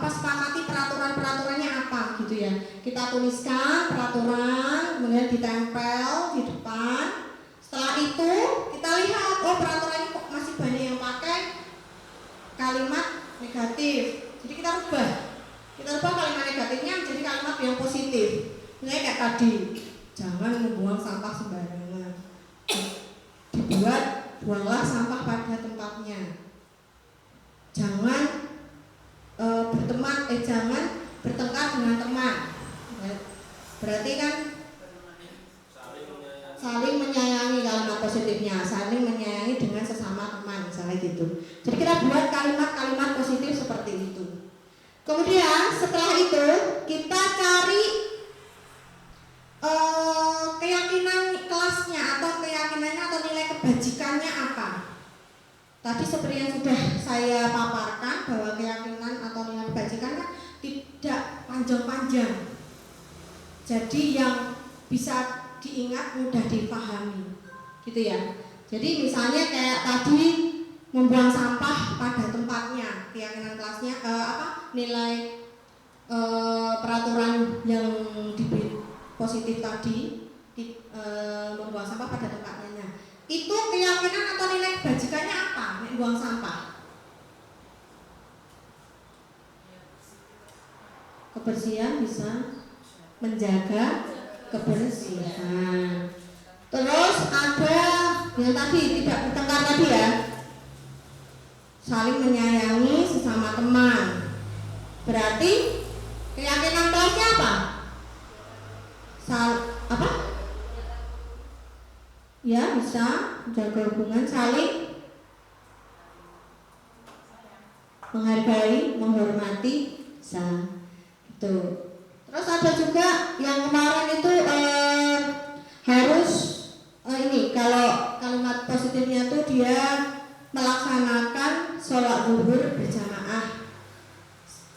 sepakati peraturannya apa gitu ya. Kita tuliskan peraturan, kemudian ditempel di depan. Setelah itu kita lihat, oh peraturannya kok masih banyak yang pakai kalimat negatif. Jadi kita rubah kalimat negatifnya menjadi kalimat yang positif. Misalnya kayak tadi, jangan membuang sampah sembarangan. Buanglah sampah pada tempatnya. Jangan jangan bertengkar dengan teman. Berarti kan saling menyayangi kalimat positifnya, saling menyayangi dengan sesama teman, misalnya gitu. Jadi kita buat kalimat-kalimat positif seperti itu. Kemudian setelah itu kita cari keyakinan kelasnya atau keyakinannya atau nilai kebajikannya apa. Tadi seperti yang sudah saya paparkan bahwa keyakinan atau nilai kebajikannya tidak panjang-panjang. Jadi yang bisa diingat, mudah dipahami, gitu ya. Jadi misalnya kayak tadi membuang sampah pada tempatnya, keyakinan kelasnya nilai peraturan yang diberi positif tadi membuang sampah pada tempatnya. Nah, itu keyakinan atau nilai kebajikannya apa? Membuang sampah. Kebersihan, bisa menjaga kebersihan. Terus ada yang tadi tidak bertengkar tadi ya, saling menyayangi sesama teman. Berarti keyakinan kelasnya apa? Ya bisa menjaga hubungan, saling menghargai, menghormati, itu. Terus ada juga yang kemarin itu harus kalau kalimat positifnya tuh dia melaksanakan sholat zuhur berjamaah,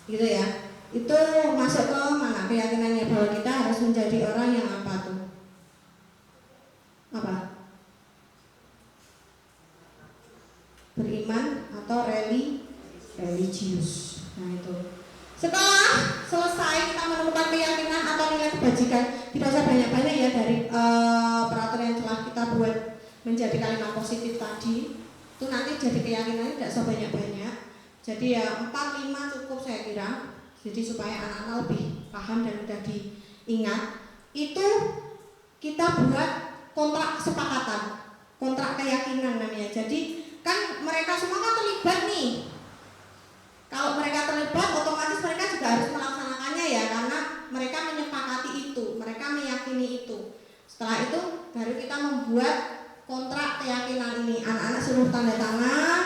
gitu ya. Itu masuk ke mana keyakinannya bahwa kita harus menjadi orang yang apa tuh? Apa? Beriman atau religius. Nah itu. Setelah selesai kita menemukan keyakinan atau nilai kebajikan, tidak usah banyak-banyak ya dari peraturan yang telah kita buat menjadi kalimat positif tadi. Itu nanti jadi keyakinannya tidak usah banyak-banyak. Jadi ya 4-5 cukup saya kira. Jadi supaya anak-anak lebih paham dan mudah diingat. Itu kita buat kontrak kesepakatan, kontrak keyakinan namanya. Jadi kan mereka semua kan terlibat nih. Kalau mereka terlibat, otomatis mereka juga harus melaksanakannya ya, karena mereka menyepakati itu, mereka meyakini itu. Setelah itu baru kita membuat kontrak keyakinan ini. Anak-anak suruh tanda tangan.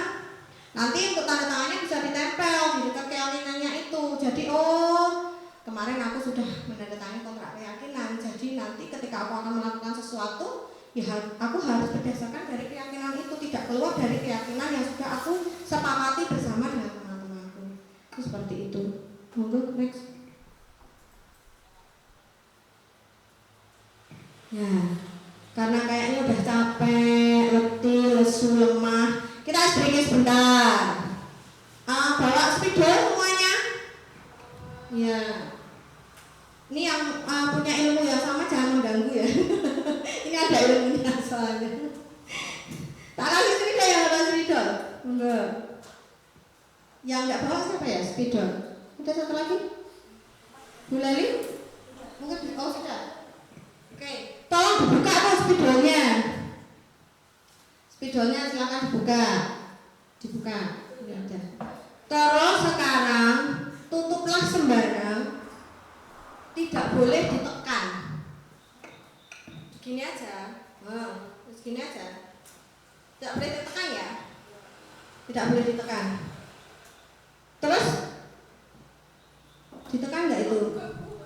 Nanti untuk tanda tangannya bisa ditempel di dekat keyakinannya itu. Jadi kemarin aku sudah menandatangani kontrak keyakinan. Jadi nanti ketika aku akan melakukan sesuatu, ya aku harus berdasarkan dari keyakinan itu, tidak keluar dari keyakinan yang sudah aku sepakati bersama dengan teman-temanku. Itu seperti itu. Monggo next. Ya, karena kayaknya udah capek, letih, lesu, lemah, kita break sebentar. Bawa spidol semuanya. Ya. Ini yang punya ilmu yang sama jangan mengganggu ya. Ini ada ilmunya soalnya. Tak kasih spidol ya, bawa spidol. Enggak. Yang enggak bawa siapa ya spidol? Ada satu lagi? Bu Leli? Mungkin sudah. Oke. Tolong dibuka tuh spidolnya. spidolnya silakan dibuka. Ini ada. Terus sekarang tutuplah sembarang, tidak boleh ditekan. Gini aja, gini aja. Tidak boleh ditekan ya, tidak boleh ditekan. Terus ditekan nggak itu?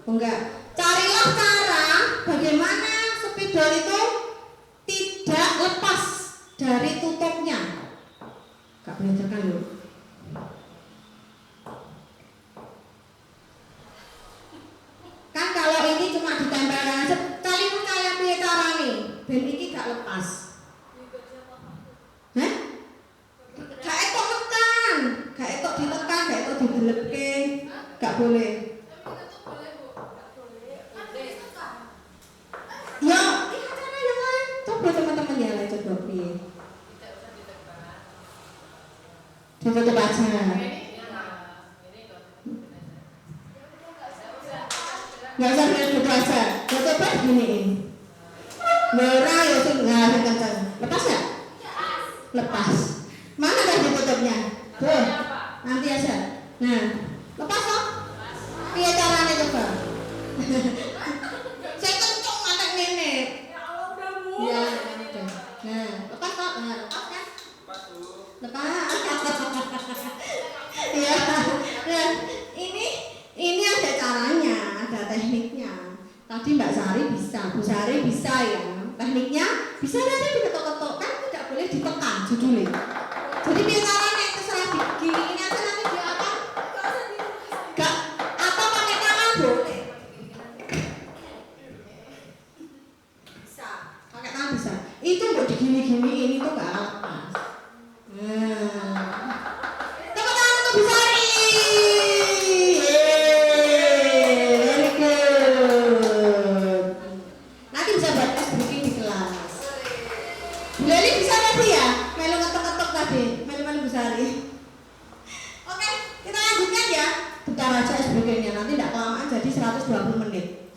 Enggak. Carilah cara bagaimana spidol itu tidak lepas dari tutupnya. Nggak boleh ditekan loh. Kan kalau ini cuma ditempelkan aja, kalian percaya piye carane ben iki gak lepas. Hah? Gak etok tekan, gak etok ditekan, gak etok digelepke, gak boleh. Ya, ini cara yang lain. Coba teman-teman ya, coba piye. Tutup aja. Nggak usah gitu aja. Ya coba gini. Merah ya sih nggak kencang. Lepas ya? Lepas. Mana kan ditutupnya? Tuh. Nanti aja. Nah, lepas toh? Iya caranya coba. Saya kencang anak nenek. Ya, nah, lepas toh? Nah, lepas kan? Lepas. Ya. Nah, ini ada caranya, ada tekniknya. Tadi Mbak Sari bisa, Bu Sari bisa ya. Tekniknya bisa nanti diketok-ketok, kan tidak boleh ditekan judulnya. Jadi biar caranya terserah gini ini aja nanti dia akan gak atau pakai tangan boleh. Bisa, pakai tangan bisa. Itu buat digini-gini ini tuh gak lepas. Nah, tepuk tangan untuk Bu Sari. Oke, kita lanjutkan ya. Bentar aja SBG-nya, nanti tidak kelamaan jadi 120 menit.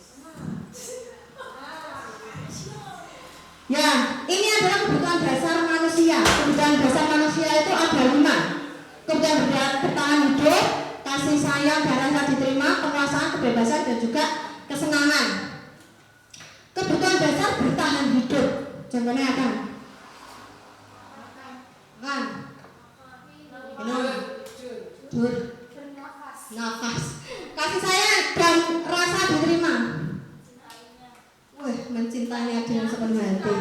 Ya, ini adalah kebutuhan dasar manusia. Kebutuhan dasar manusia itu ada 5. Kebutuhan bertahan hidup, kasih sayang, darah diterima, penguasaan, kebebasan, dan juga kesenangan. Kebutuhan dasar bertahan hidup. Contohnya apa? Kan? Minum, dur, nafas, kasih sayang dan rasa diterima. Wah, mencintainya dengan sepenuh hati.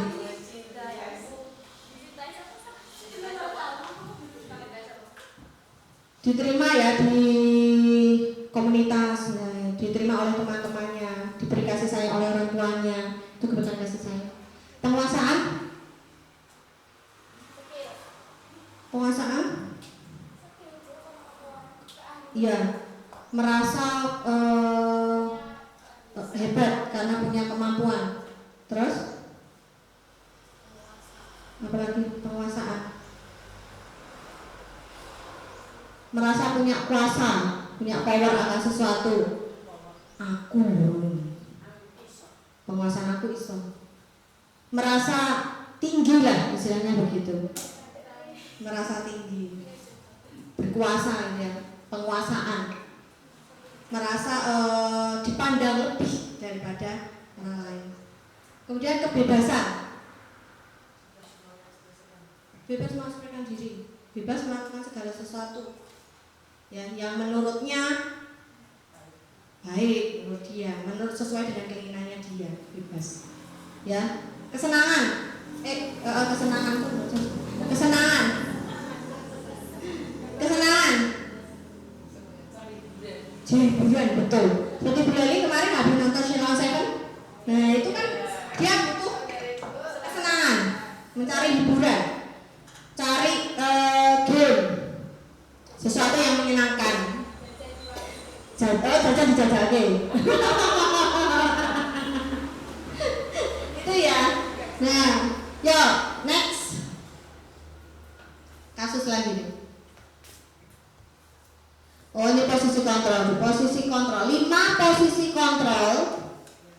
Diterima ya di komunitas, ya, diterima oleh teman-temannya, diberi kasih sayang oleh orang tuanya, itu kebutuhan kasih sayang. Penguasaan, iya, merasa hebat karena punya kemampuan. Terus apalagi? Penguasaan, merasa punya kuasa, punya power akan sesuatu. Aku, penguasaan aku iso. Merasa tinggi lah, istilahnya begitu. Merasa tinggi, berkuasa ya, penguasaan. Merasa dipandang lebih daripada orang lain. Kemudian kebebasan, bebas mengekspresikan diri, bebas melakukan segala sesuatu ya, yang menurutnya baik, menurut dia, menurut sesuai dengan keinginannya dia, bebas ya. Kesenangan, kesenangan hiburan, betul. Seperti Bu Leli kemarin habis nonton Sheila Seven. Nah itu kan dia butuh kesenangan, mencari hiburan, cari game, sesuatu yang menyenangkan. Jajan dijajake. Itu ya. Nah, yo next kasus lagi nih. Oh ini posisi kontrol, posisi kontrol, 5 posisi kontrol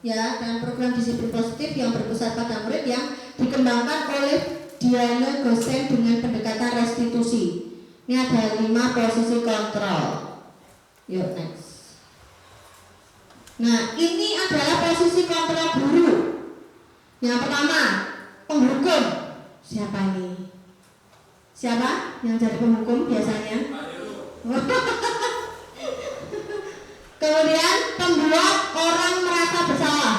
ya, dan program disiplin positif yang berpusat pada murid yang dikembangkan oleh Diana Gosen dengan pendekatan restitusi. Ini ada 5 posisi kontrol. Yuk next. Nah ini adalah posisi kontrol guru. Yang pertama penghukum. Siapa ini? Siapa yang jadi penghukum biasanya? Kemudian pembuat orang merasa bersalah.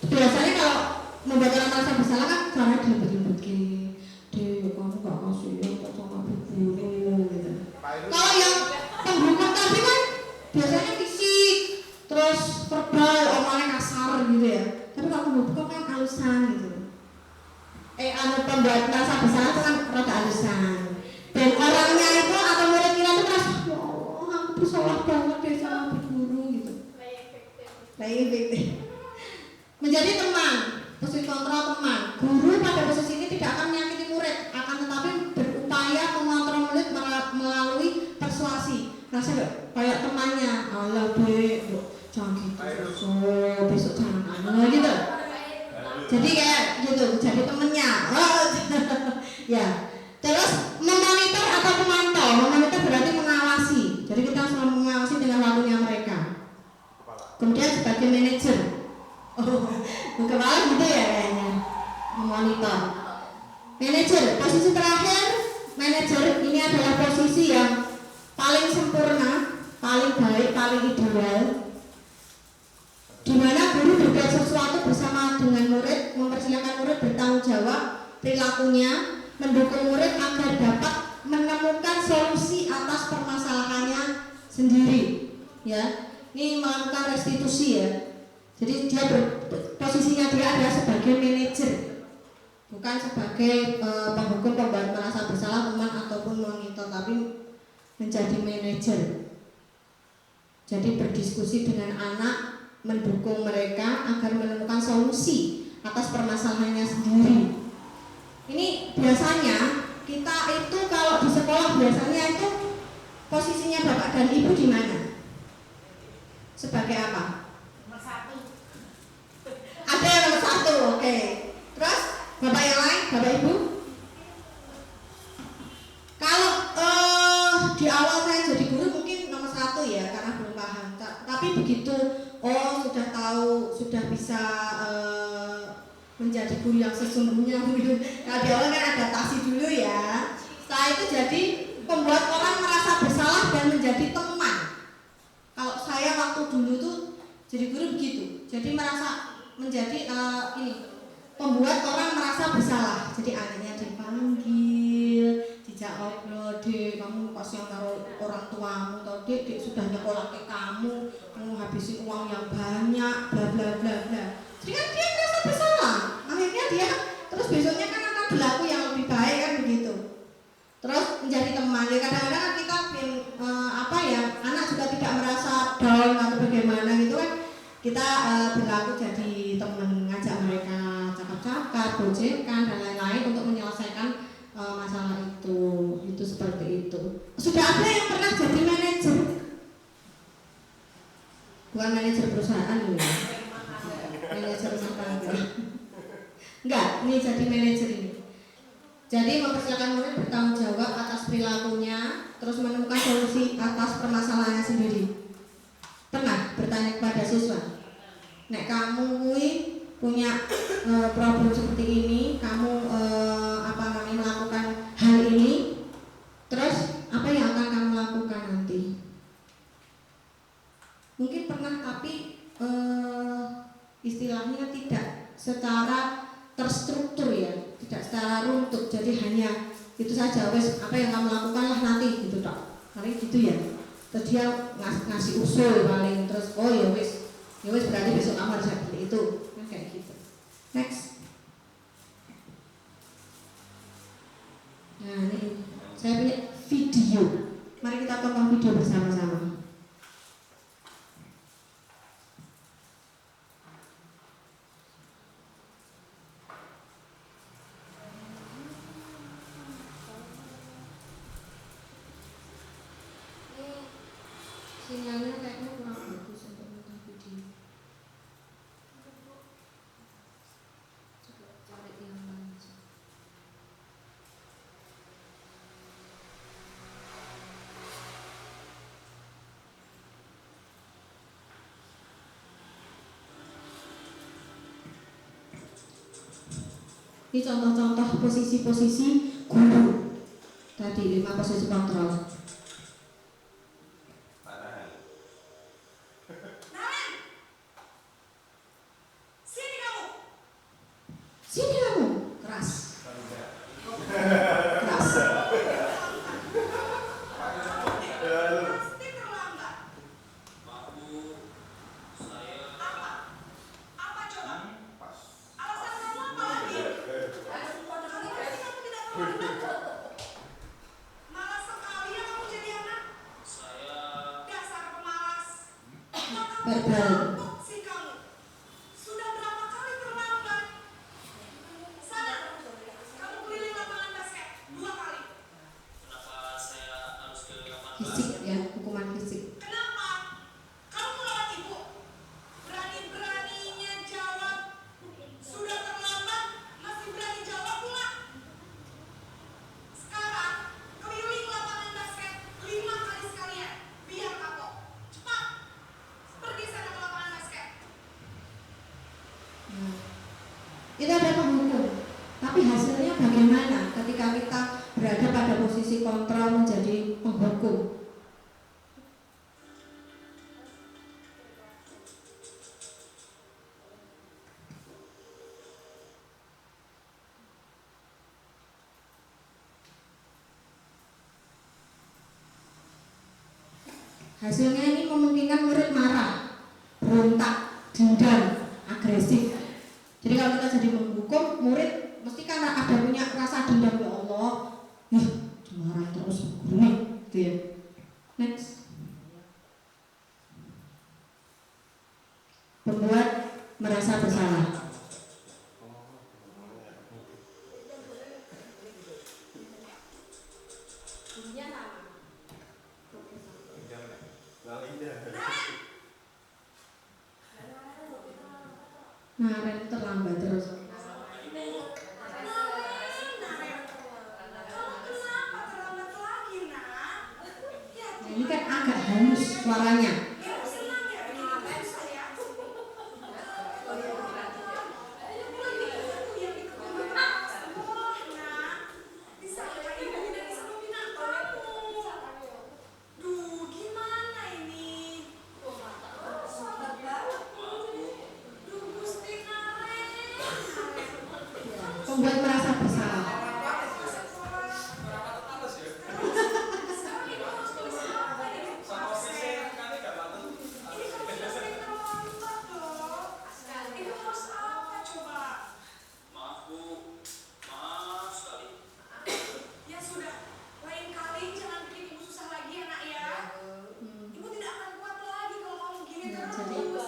Biasanya kalau membuat orang merasa bersalah kan cara dilebet-lebet gini. Dek, kamu gak kasih ya kok sama guru gitu. Kalau yang penghukum tadi kan biasanya fisik, terus verbal, omongannya kasar gitu ya. Tapi kalau penghukum kan halusan gitu. Pembuat merasa bersalah itu kan rada halusan. Dan orangnya itu atau murid kita itu merasa, ya Allah, aku bersalah banget deh sama bu guru gitu. Playing victim. Menjadi teman, posisi kontrol teman. Guru pada posisi ini tidak akan menyakiti murid, akan tetapi berupaya mengontrol murid melalui persuasi. Rasa kayak temannya, Allah dek, jangan gitu, besok jangan gitu. Jadi kayak gitu, jadi temennya. Ya. Terus memonitor atau memantau. Memonitor berarti mengawasi. Jadi kita selalu mengawasi dengan waktunya mereka. Kemudian sebagai manajer. Kepala gitu ya kayaknya. Memonitor. Manajer, posisi terakhir manajer ini adalah posisi yang paling sempurna, paling baik, paling ideal. Di mana guru berbuat sesuatu bersama dengan murid, mempersilahkan murid bertanggung jawab perilakunya, mendukung murid agar dapat menemukan solusi atas permasalahannya sendiri. Ya, ini melakukan restitusi ya. Jadi dia posisinya dia adalah sebagai manajer, bukan sebagai penghukum pembuat merasa bersalah teman ataupun monitor, tapi menjadi manajer. Jadi berdiskusi dengan anak, mendukung mereka agar menemukan solusi atas permasalahannya sendiri. Ini biasanya kita itu kalau di sekolah biasanya itu posisinya bapak dan ibu di mana? Sebagai apa? Nomor 1. Ada yang nomor 1, oke. Terus bapak yang lain, bapak ibu? Kalau di awal saya jadi guru mungkin nomor 1 ya karena belum paham. Tapi begitu sudah tahu, sudah bisa menjadi guru yang sesungguhnya. Nah, di awal kan adaptasi dulu ya. Setelah itu jadi membuat orang merasa bersalah dan menjadi teman. Kalau saya waktu dulu tuh jadi guru begitu. Jadi merasa menjadi membuat orang merasa bersalah. Jadi akhirnya dipanggil, dijak ngobrol, dek kamu kasihan karo orang tuamu, atau dek sudah nyekolah ke kamu habisin uang yang banyak, bla bla bla bla. Jadi kan dia merasa bersalah. Akhirnya dia terus besoknya kan akan berlaku yang lebih baik kan begitu. Terus menjadi teman. Ya kadang-kadang kan kita anak juga tidak merasa down atau bagaimana gitu kan. Kita berlaku jadi teman, ngajak mereka cakap-cakap, gojekan dan lain-lain untuk menyelesaikan masalah itu. Itu seperti itu. Sudah ada yang pernah jadi manajer? Bukan manajer perusahaan ya. Manajer rumah tangga. Enggak, ini jadi manajer ini. Jadi mempersilakan murid bertanggung jawab atas perilakunya, terus menemukan solusi atas permasalahannya sendiri. Pernah bertanya kepada siswa, nek kamu punya problem seperti ini, kamu melakukan hal ini, terus apa yang akan kamu lakukan nanti? Mungkin pernah, tapi istilahnya tidak secara terstruktur ya, tidak secara runtut. Jadi hanya itu saja, wes apa yang kamu lakukan lah nanti gitu dok, paling gitu ya. Terus dia ngasih usul paling, terus ya wes berarti besok kamu harus seperti itu, kan kayak gitu. Next. Nah ini saya punya video, mari kita tonton video bersama-sama. Sinyalnya kayaknya kurang bagus untuk nonton video. Coba cari yang lain. Ini contoh-contoh posisi-posisi guru. Tadi 5 posisi kontrol. Sini kamu, keras. Keras. Verbal. Fisik ya, hukuman fisik. Kenapa? Kamu melawan ibu? Berani-beraninya jawab. Sudah terlambat, masih berani jawab pula. Sekarang, keliling lapangan basket 5 kali sekalian. Biar kapok. Cepat. Pergi sana ke lapangan basket. Nah, itu ada penghukum. Tapi hasilnya bagaimana ketika kita berada pada posisi kontrol menjadi penghukum? Hasilnya ini memungkinkan murid marah, berontak, dendam, agresif. Jadi kalau kita jadi menghukum, murid mesti kan ada punya rasa dendam, ya Allah, dimarahin terus guru nih, gitu ya. Next. Membuat merasa bersalah. Nah, Ren terlambat terus. Nah, ini kan agak halus suaranya. Membuat merasa bersalah.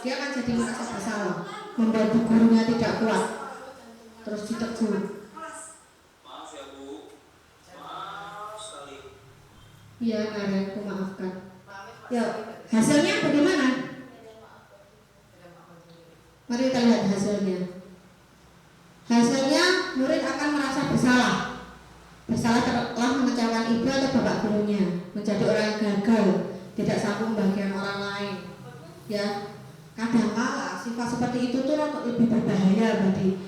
Dia akan jadi merasa bersalah, membuat gurunya tidak kuat, terus ditegur. Maaf ya Bu, maaf sekali. Iya, Karen, aku maafkan. Yuk, hasilnya bagaimana? Mari kita lihat hasilnya. Hasilnya murid akan merasa bersalah. Bersalah telah mengecewakan ibu atau bapak gurunya, menjadi orang yang gagal, tidak sanggup membahagiakan orang lain. Ya, kadang-kala sifat seperti itu tuh lebih berbahaya bagi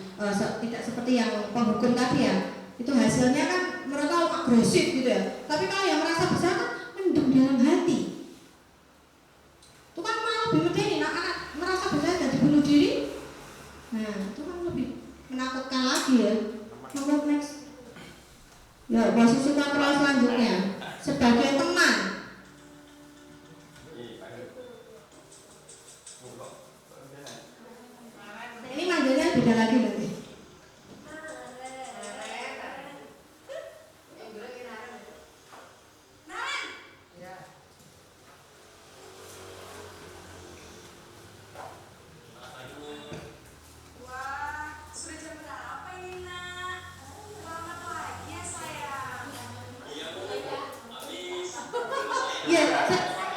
tidak seperti yang penghukum tadi ya. Itu hasilnya kan mereka agresif gitu ya. Tapi kalau yang merasa bersalah kan mendem dalam hati. Itu kan malah lebih medeni, anak merasa bersalah jadi bunuh diri. Nah, itu kan lebih menakutkan lagi ya. Monggo next. Ya, posisi kontrol selanjutnya sebagai teman. Ini manggilnya beda lagi nanti.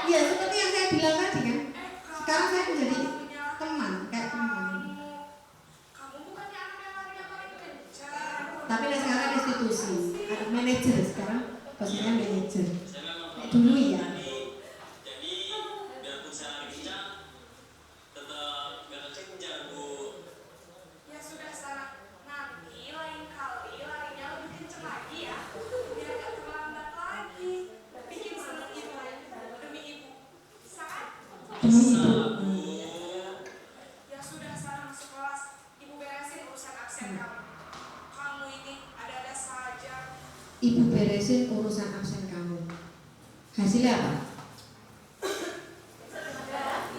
Ya, seperti yang saya bilang tadi kan. Sekarang saya menjadi teman, kayak teman. Tapi sekarang institusi, ada manajer sekarang, posisinya manajer. Kayak dulu ya. Jadi biarpun saya bincang, tetap gak ngecek Bu. Ya sudah, Sarah. Nanti lain absen kamu. Kamu ini ada-ada saja. Ibu beresin urusan absen kamu. Hasilnya apa?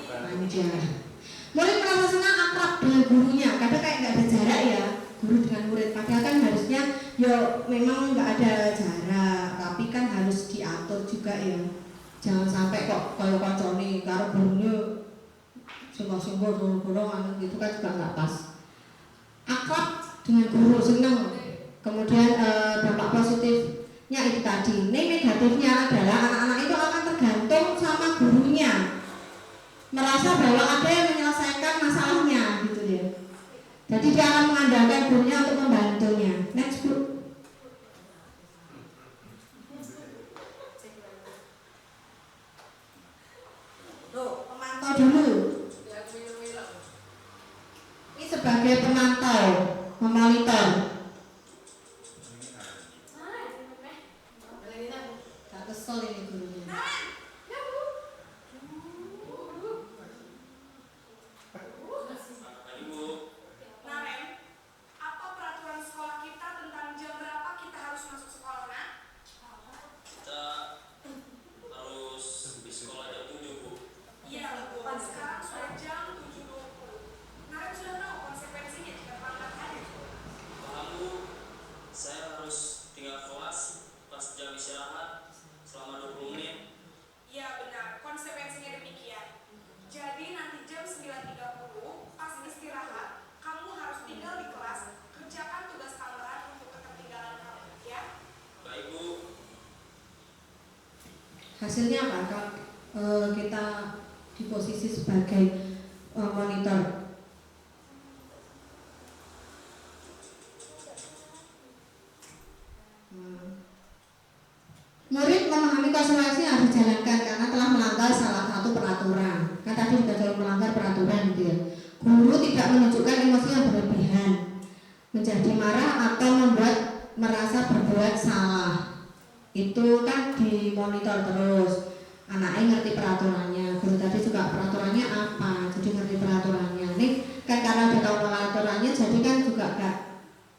Panjang. Murid merasa senang akrab dengan gurunya. Kadang kayak nggak ada jarak ya, guru dengan murid. Padahal kan harusnya ya memang nggak ada jarak, tapi kan harus diatur juga ya. Jangan sampai kok kayak koncone karo gurunya sungguh-sungguh dorong-dorongan gitu kan juga nggak pas. Akrab dengan guru, senang. Kemudian dampak positifnya itu tadi. Ini negatifnya adalah anak-anak itu akan tergantung sama gurunya, merasa bahwa ada yang menyelesaikan masalahnya gitu ya. Jadi dia akan mengandalkan gurunya untuk membantunya. Next Bu. Tuh, pemantau dulu. Ini sebagai pemantau, memonitor. Tak kesel ini gurunya. Tadi Bu, Naren, apa peraturan sekolah kita tentang jam berapa kita harus masuk sekolah, Nak? kita harus di sekolah jam 7 Bu. Iya, betul. Sekarang sudah jam 7.20. Naren sudah tahu konsekuensinya jika terlambat hadir. Paham Bu, saya harus tinggal kelas pas jam istirahat selama 20 menit. Iya, benar. Konsekuensinya demikian. Jadi nanti jam 9.30 pas istirahat, kamu harus tinggal di kelas, kerjakan tugas tambahan untuk ketertinggalan kamu, ya? Baik Bu. Hasilnya apa? Kalau kita di posisi sebagai monitor. Murid memahami konsekuensi yang harus dijalankan karena telah melanggar salah satu peraturan. Kan tadi kita sudah melanggar peraturan gitu ya. Guru tidak menunjukkan emosi yang berlebihan, menjadi marah atau membuat merasa berbuat salah. Itu kan dimonitor terus. Anaknya ngerti peraturannya. Guru tadi juga peraturannya apa, jadi ngerti peraturannya. Nih kan karena udah tahu peraturannya, jadi kan juga gak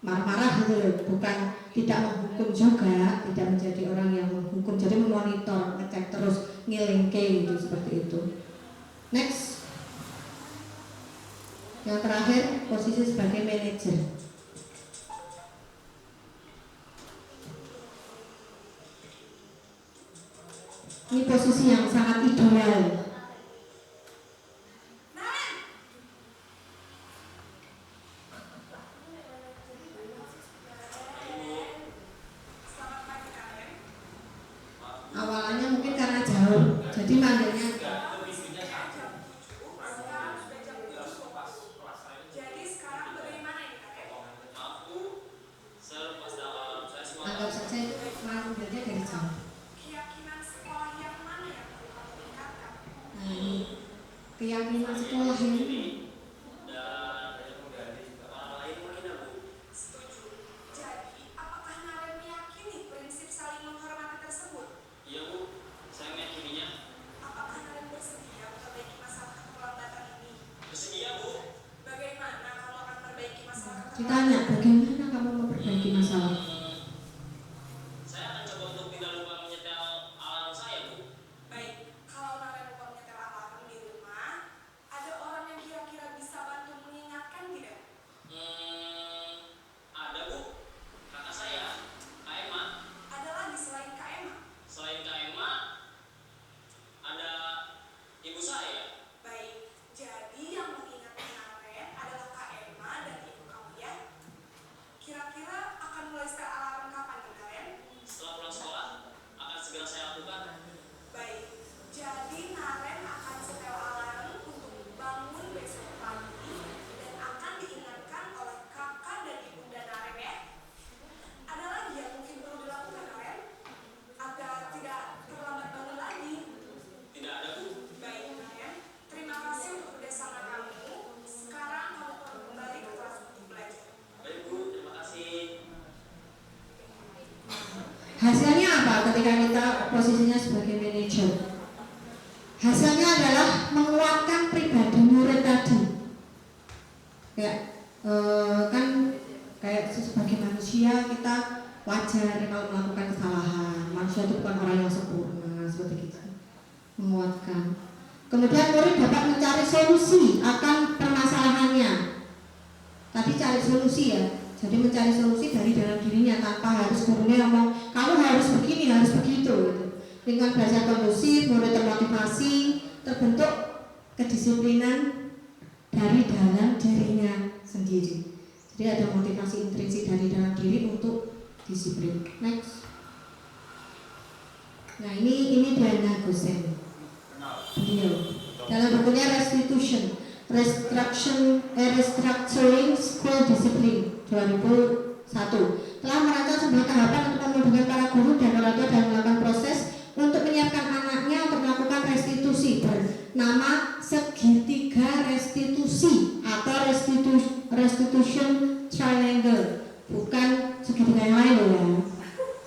marah-marah gitu loh. Bukan tidak menghukum juga, tidak menjadi orang yang menghukum, jadi memonitor, ngecek terus, ngilingke gitu, seperti itu. Next. Yang terakhir, posisi sebagai manajer. Ini posisi yang sangat ideal. Naren! Selamat pagi, Naren. Awalannya mungkin karena jauh, jadi manggilnya Sekarang sudah jam 7. Jadi sekarang bagaimana ini, Naren? Maaf Bu, saya lupa dalam saya anggap semangat. saja itu manggilnya dari jauh. Keyakinan sekolah yang mana yang perlu kamu tingkatkan? Nah ini keyakinan sekolah ini. Dan orang lain menghina Bu. Setuju. Jadi, apakah Naren meyakini prinsip saling menghormati tersebut? Iya Bu, saya meyakininya. Apakah Naren bersedia memperbaiki masalah keterlambatan ini? Bersedia Bu. Bagaimana kamu akan memperbaiki masalah Ditanya bagaimana kamu memperbaiki masalah. Saya akan coba untuk tidak lupa menyetel alarm saya Bu. Baik, kalau Naren lupa menyetel alarm di rumah, ada orang yang kira-kira bisa bantu mengingatkan tidak? Ada Bu, kakak saya, Kak Emma. Ada lagi selain Kak Emma? Selain Kak Emma, ada ibu saya. Baik, jadi yang mengingatkan Naren adalah Kak Emma dan ibu kamu ya. Kira-kira akan mulai setel alarm kapan nih, Naren? Setelah pulang sekolah, akan segera saya lakukan. Baik, jadi Naren akan setel alarm untuk bangun besok pagi dan akan diingatkan oleh kakak dan ibunda Naren ya. Ada lagi yang mungkin perlu dilakukan Naren agar tidak terlambat bangun lagi. Tidak ada Bu. Baik Naren, terima kasih untuk kerjasama kamu. Sekarang kamu perlu kembali ke kelas untuk belajar. Baik Bu, terima kasih. Hasilnya apa ketika kita posisinya sebagai manajer? Hasilnya adalah menguatkan pribadi murid tadi. Ya, kan Kayak sebagai manusia kita wajar kalau melakukan kesalahan. Manusia itu bukan orang yang sempurna, seperti itu. Menguatkan. Kemudian murid dapat mencari solusi akan permasalahannya. Tadi cari solusi ya. Jadi mencari solusi dari dalam dirinya tanpa harus gurunya ngomong kamu harus begini, harus begitu. Gitu. Dengan belajar kondusif, murid termotivasi, terbentuk kedisiplinan dari dalam dirinya sendiri. Jadi ada motivasi intrinsik dari dalam diri untuk disiplin. Next. Nah ini Diana Gosen. Beliau dalam bukunya Restructuring School Discipline 2001 telah merancang sebuah tahapan untuk memudahkan para guru dan orang tua dalam melakukan proses untuk menyiapkan anaknya untuk melakukan restitusi bernama segitiga restitusi atau restitution triangle, bukan segitiga yang lain loh ya,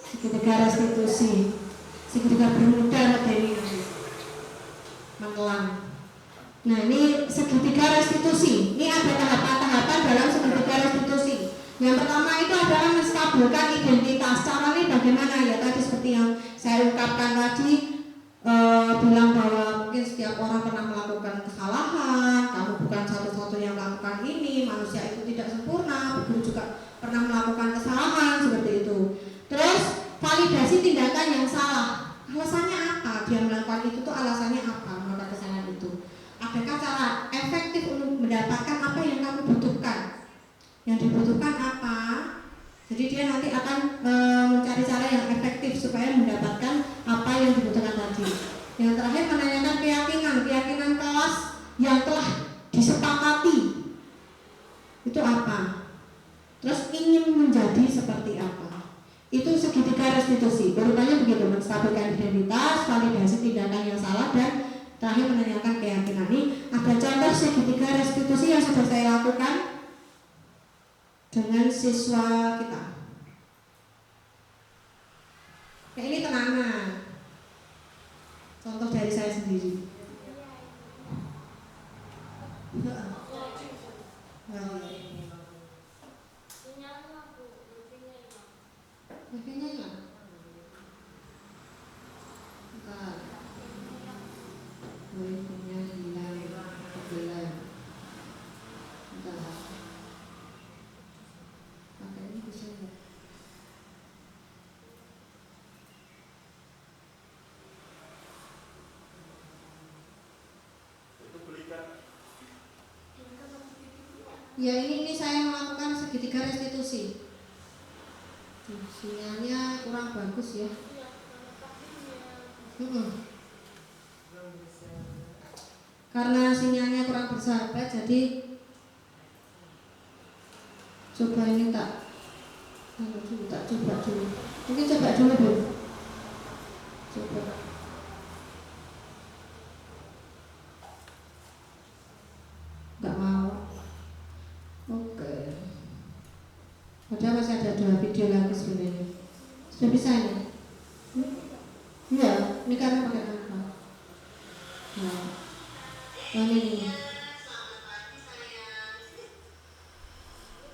segitiga restitusi, segitiga bermuda dari Magelang. Nah ini segitiga restitusi, ini ada tahapan-tahapan dalam segitiga restitusi. Yang pertama itu adalah menstabilkan identitas. Caranya bagaimana ya, tadi seperti yang saya ungkapkan tadi, bilang bahwa mungkin setiap orang pernah melakukan kesalahan, kamu bukan satu-satunya yang melakukan ini, manusia itu tidak sempurna, guru juga pernah melakukan kesalahan, seperti itu. Terus validasi tindakan yang salah, alasannya apa dia melakukan itu tuh, alasannya apa melakukan kesalahan itu, adakah cara efektif untuk mendapatkan apa yang kamu butuhkan, yang dibutuhkan apa. Jadi dia nanti akan mencari cara yang efektif supaya mendapatkan apa yang dibutuhkan tadi. Yang terakhir menanyakan keyakinan kelas yang telah disepakati itu apa. Terus ingin menjadi seperti apa. Itu segitiga restitusi. Berupa-nya begitu, menstabilkan identitas, validasi tindakan yang salah, dan terakhir menanyakan keyakinan. Ini ada contoh segitiga restitusi yang sudah saya lakukan dengan siswa kita. Nah, ini tenangan. Contoh dari saya sendiri. Makanya hilang. Bentar. Wifi-nya hilang. Bentar. Pakai ini bisa enggak? Ya ini saya melakukan segitiga restitusi. Sinyalnya kurang bagus ya. Karena sinyalnya kurang bersahabat, jadi coba ini tak coba dulu. Mungkin coba dulu Bu. Coba. Enggak mau. Oke. Padahal masih ada 2 video lagi sebenarnya. Sudah bisa ini? Iya, ini karena pakai apa? Nah, ini.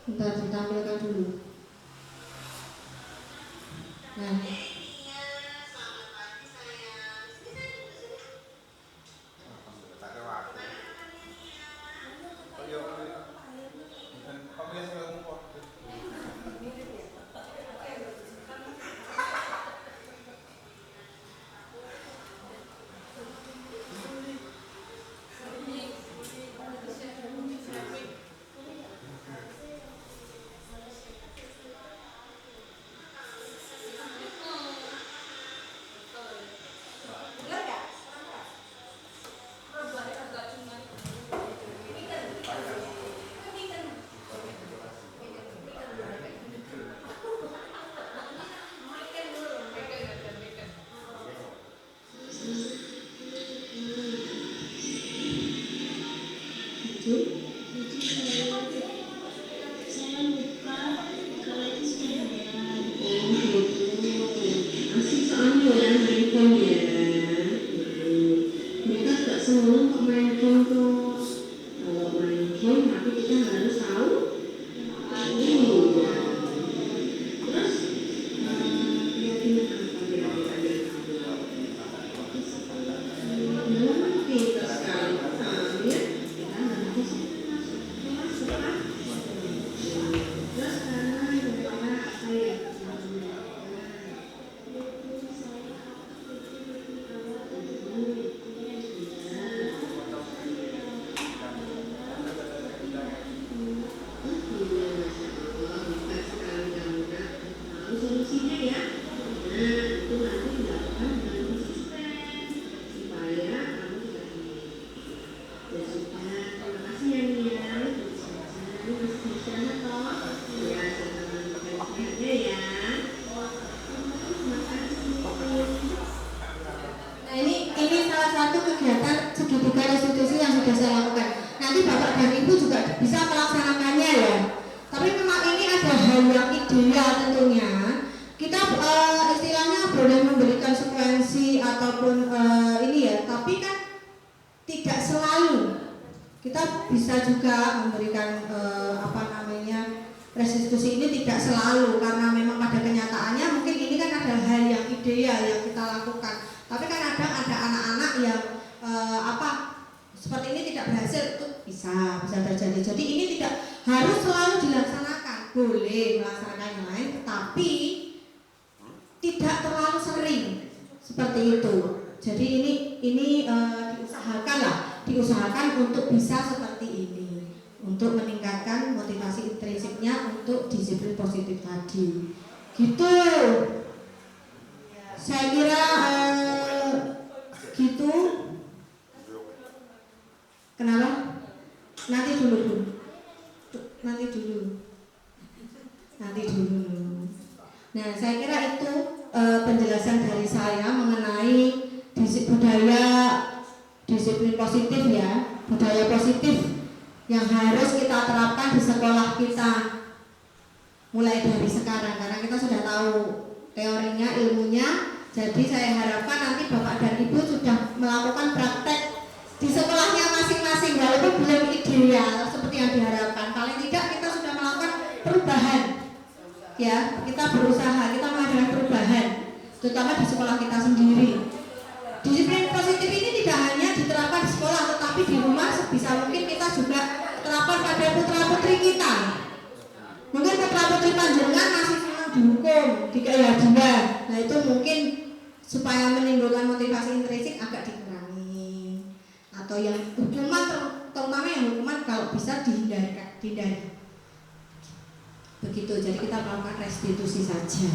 Bentar ditampilkan dulu. Nah. hal yang ideal tentunya, kita istilahnya boleh memberikan sekuensi ataupun ini ya, tapi kan tidak selalu. Kita bisa juga memberikan restitusi ini tidak selalu, karena memang pada kenyataannya mungkin ini kan adalah hal yang ideal yang kita lakukan. Tapi kan ada anak-anak yang seperti ini tidak berhasil, itu bisa terjadi. Jadi ini tidak harus selalu dilaksanakan, boleh melaksanakan yang lain, tetapi tidak terlalu sering seperti itu. Jadi ini diusahakan untuk bisa seperti ini, untuk meningkatkan motivasi intrinsiknya untuk disiplin positif tadi. Gitu. Saya kira gitu. Kenapa? Nanti dulu. Nah, saya kira itu penjelasan dari saya mengenai budaya disiplin positif ya, budaya positif yang harus kita terapkan di sekolah kita mulai dari sekarang, karena kita sudah tahu teorinya, ilmunya. Jadi saya harapkan nanti Bapak dan Ibu sudah melakukan praktek di sekolahnya masing-masing, walaupun belum ideal seperti yang diharapkan. Paling tidak kita sudah melakukan perubahan ya, kita berusaha, kita mengadakan perubahan terutama di sekolah kita sendiri. Disiplin positif ini tidak hanya diterapkan di sekolah, tetapi di rumah sebisa mungkin kita juga terapkan pada putra-putri kita. Mungkin putra-putri panjenengan masih senang dihukum, dikeyakinan. Nah itu mungkin supaya menimbulkan motivasi intrinsik agak dikurangi. Atau yang hukuman, terutama yang hukuman kalau bisa dihindari. Begitu, jadi kita melakukan restitusi saja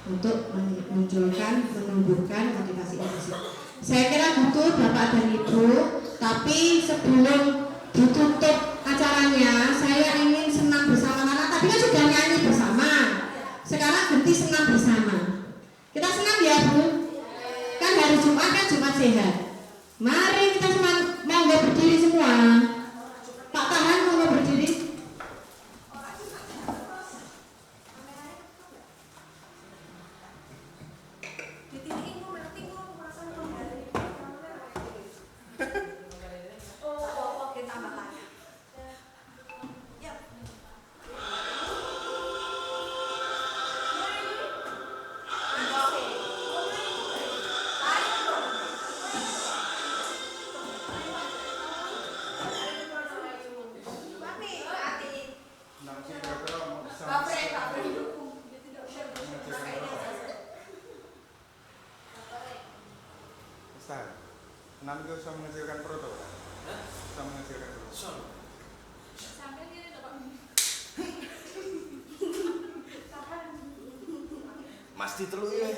untuk menumbuhkan motivasi intrinsik. Saya kira butuh Bapak dan Ibu, tapi sebelum ditutup acaranya, saya ingin senam bersama, karena tadi kan sudah nyanyi bersama. Sekarang ganti senam bersama. Kita senam ya Bu? Kan hari Jumat kan Jumat sehat. Mari kita senam, mau nggak berdiri semua? Pak Tahan mau nggak berdiri? Enam itu bisa menghasilkan proto, bisa menghasilkan proto. Mas ditelu ya.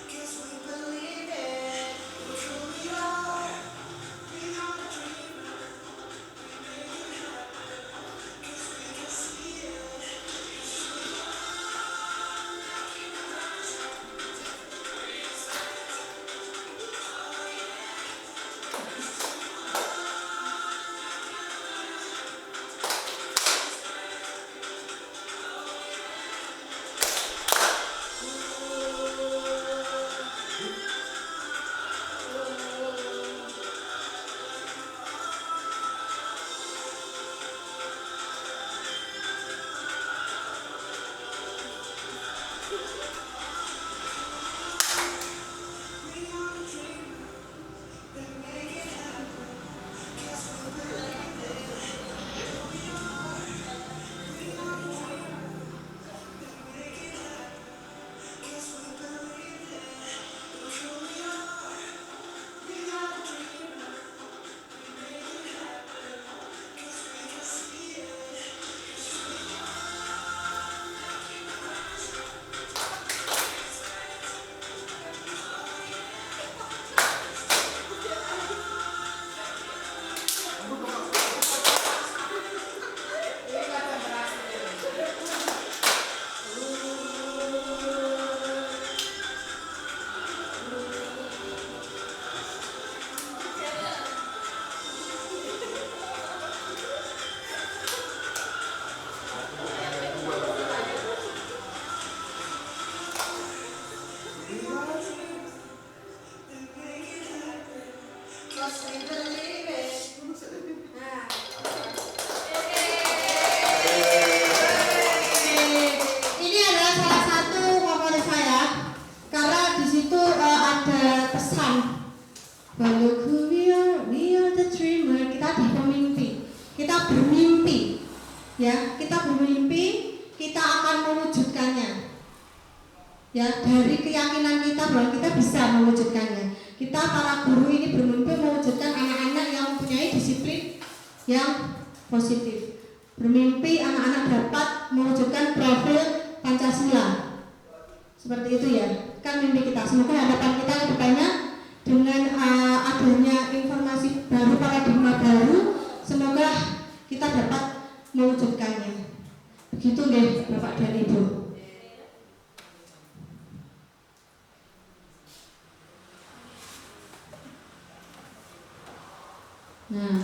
Cause we believe it, truly are. we believe it. Nah. Ini adalah salah satu favorit saya karena di situ ada pesan bahwa we are the dreamer. Kita adalah pemimpi. Kita bermimpi, ya. Kita bermimpi, kita akan mewujudkannya. Ya, dari keyakinan kita bahwa kita bisa mewujudkannya. Kita para guru ini bermimpi mewujudkan anak-anak yang mempunyai disiplin yang positif. Bermimpi anak-anak dapat mewujudkan profil Pancasila. Seperti itu ya, kan mimpi kita. Semoga harapan kita ke depannya dengan adanya informasi baru, paradigma baru, semoga kita dapat mewujudkannya. Begitu deh Bapak dan Ibu. Nah,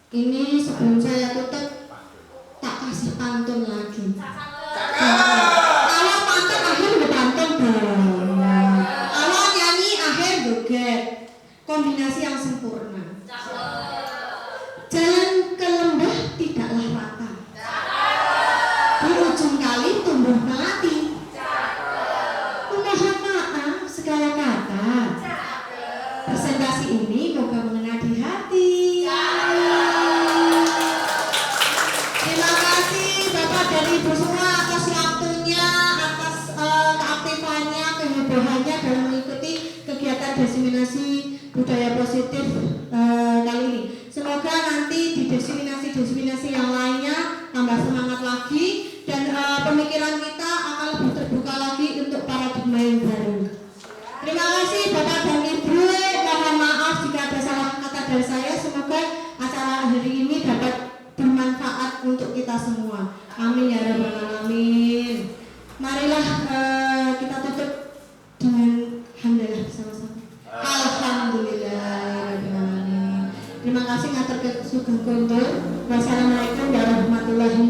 ini sebelum saya tutup tak kasih pantun lagi. Kalau pantun akhir udah pantun dong. Kalau nyanyi akhir joget. Kombinasi yang sempurna. Jalan ke lembah tidaklah rata. Di ujung kali tumbuh melati. Memohon maaf segala kata. Presentasi ini moga mengena di hati. Terima kasih Bapak dan Ibu semua atas waktunya, atas keaktifannya, kehebohannya dalam mengikuti kegiatan diseminasi budaya positif kali ini. Semoga nanti di diseminasi yang lainnya tambah semangat lagi dan pemikiran kita akan lebih terbuka lagi untuk paradigma yang baru. Terima kasih Bapak dan Ibu. Mohon maaf jika ada salah kata dari saya. Semoga acara hari ini dapat bermanfaat untuk kita semua. Amin ya rabbal alamin. Marilah kita tutup dengan hamdalah bersama-sama. Alhamdulillahirabbil alamin. Terima kasih ngatur kesugeng kuntur. Wassalamualaikum warahmatullahi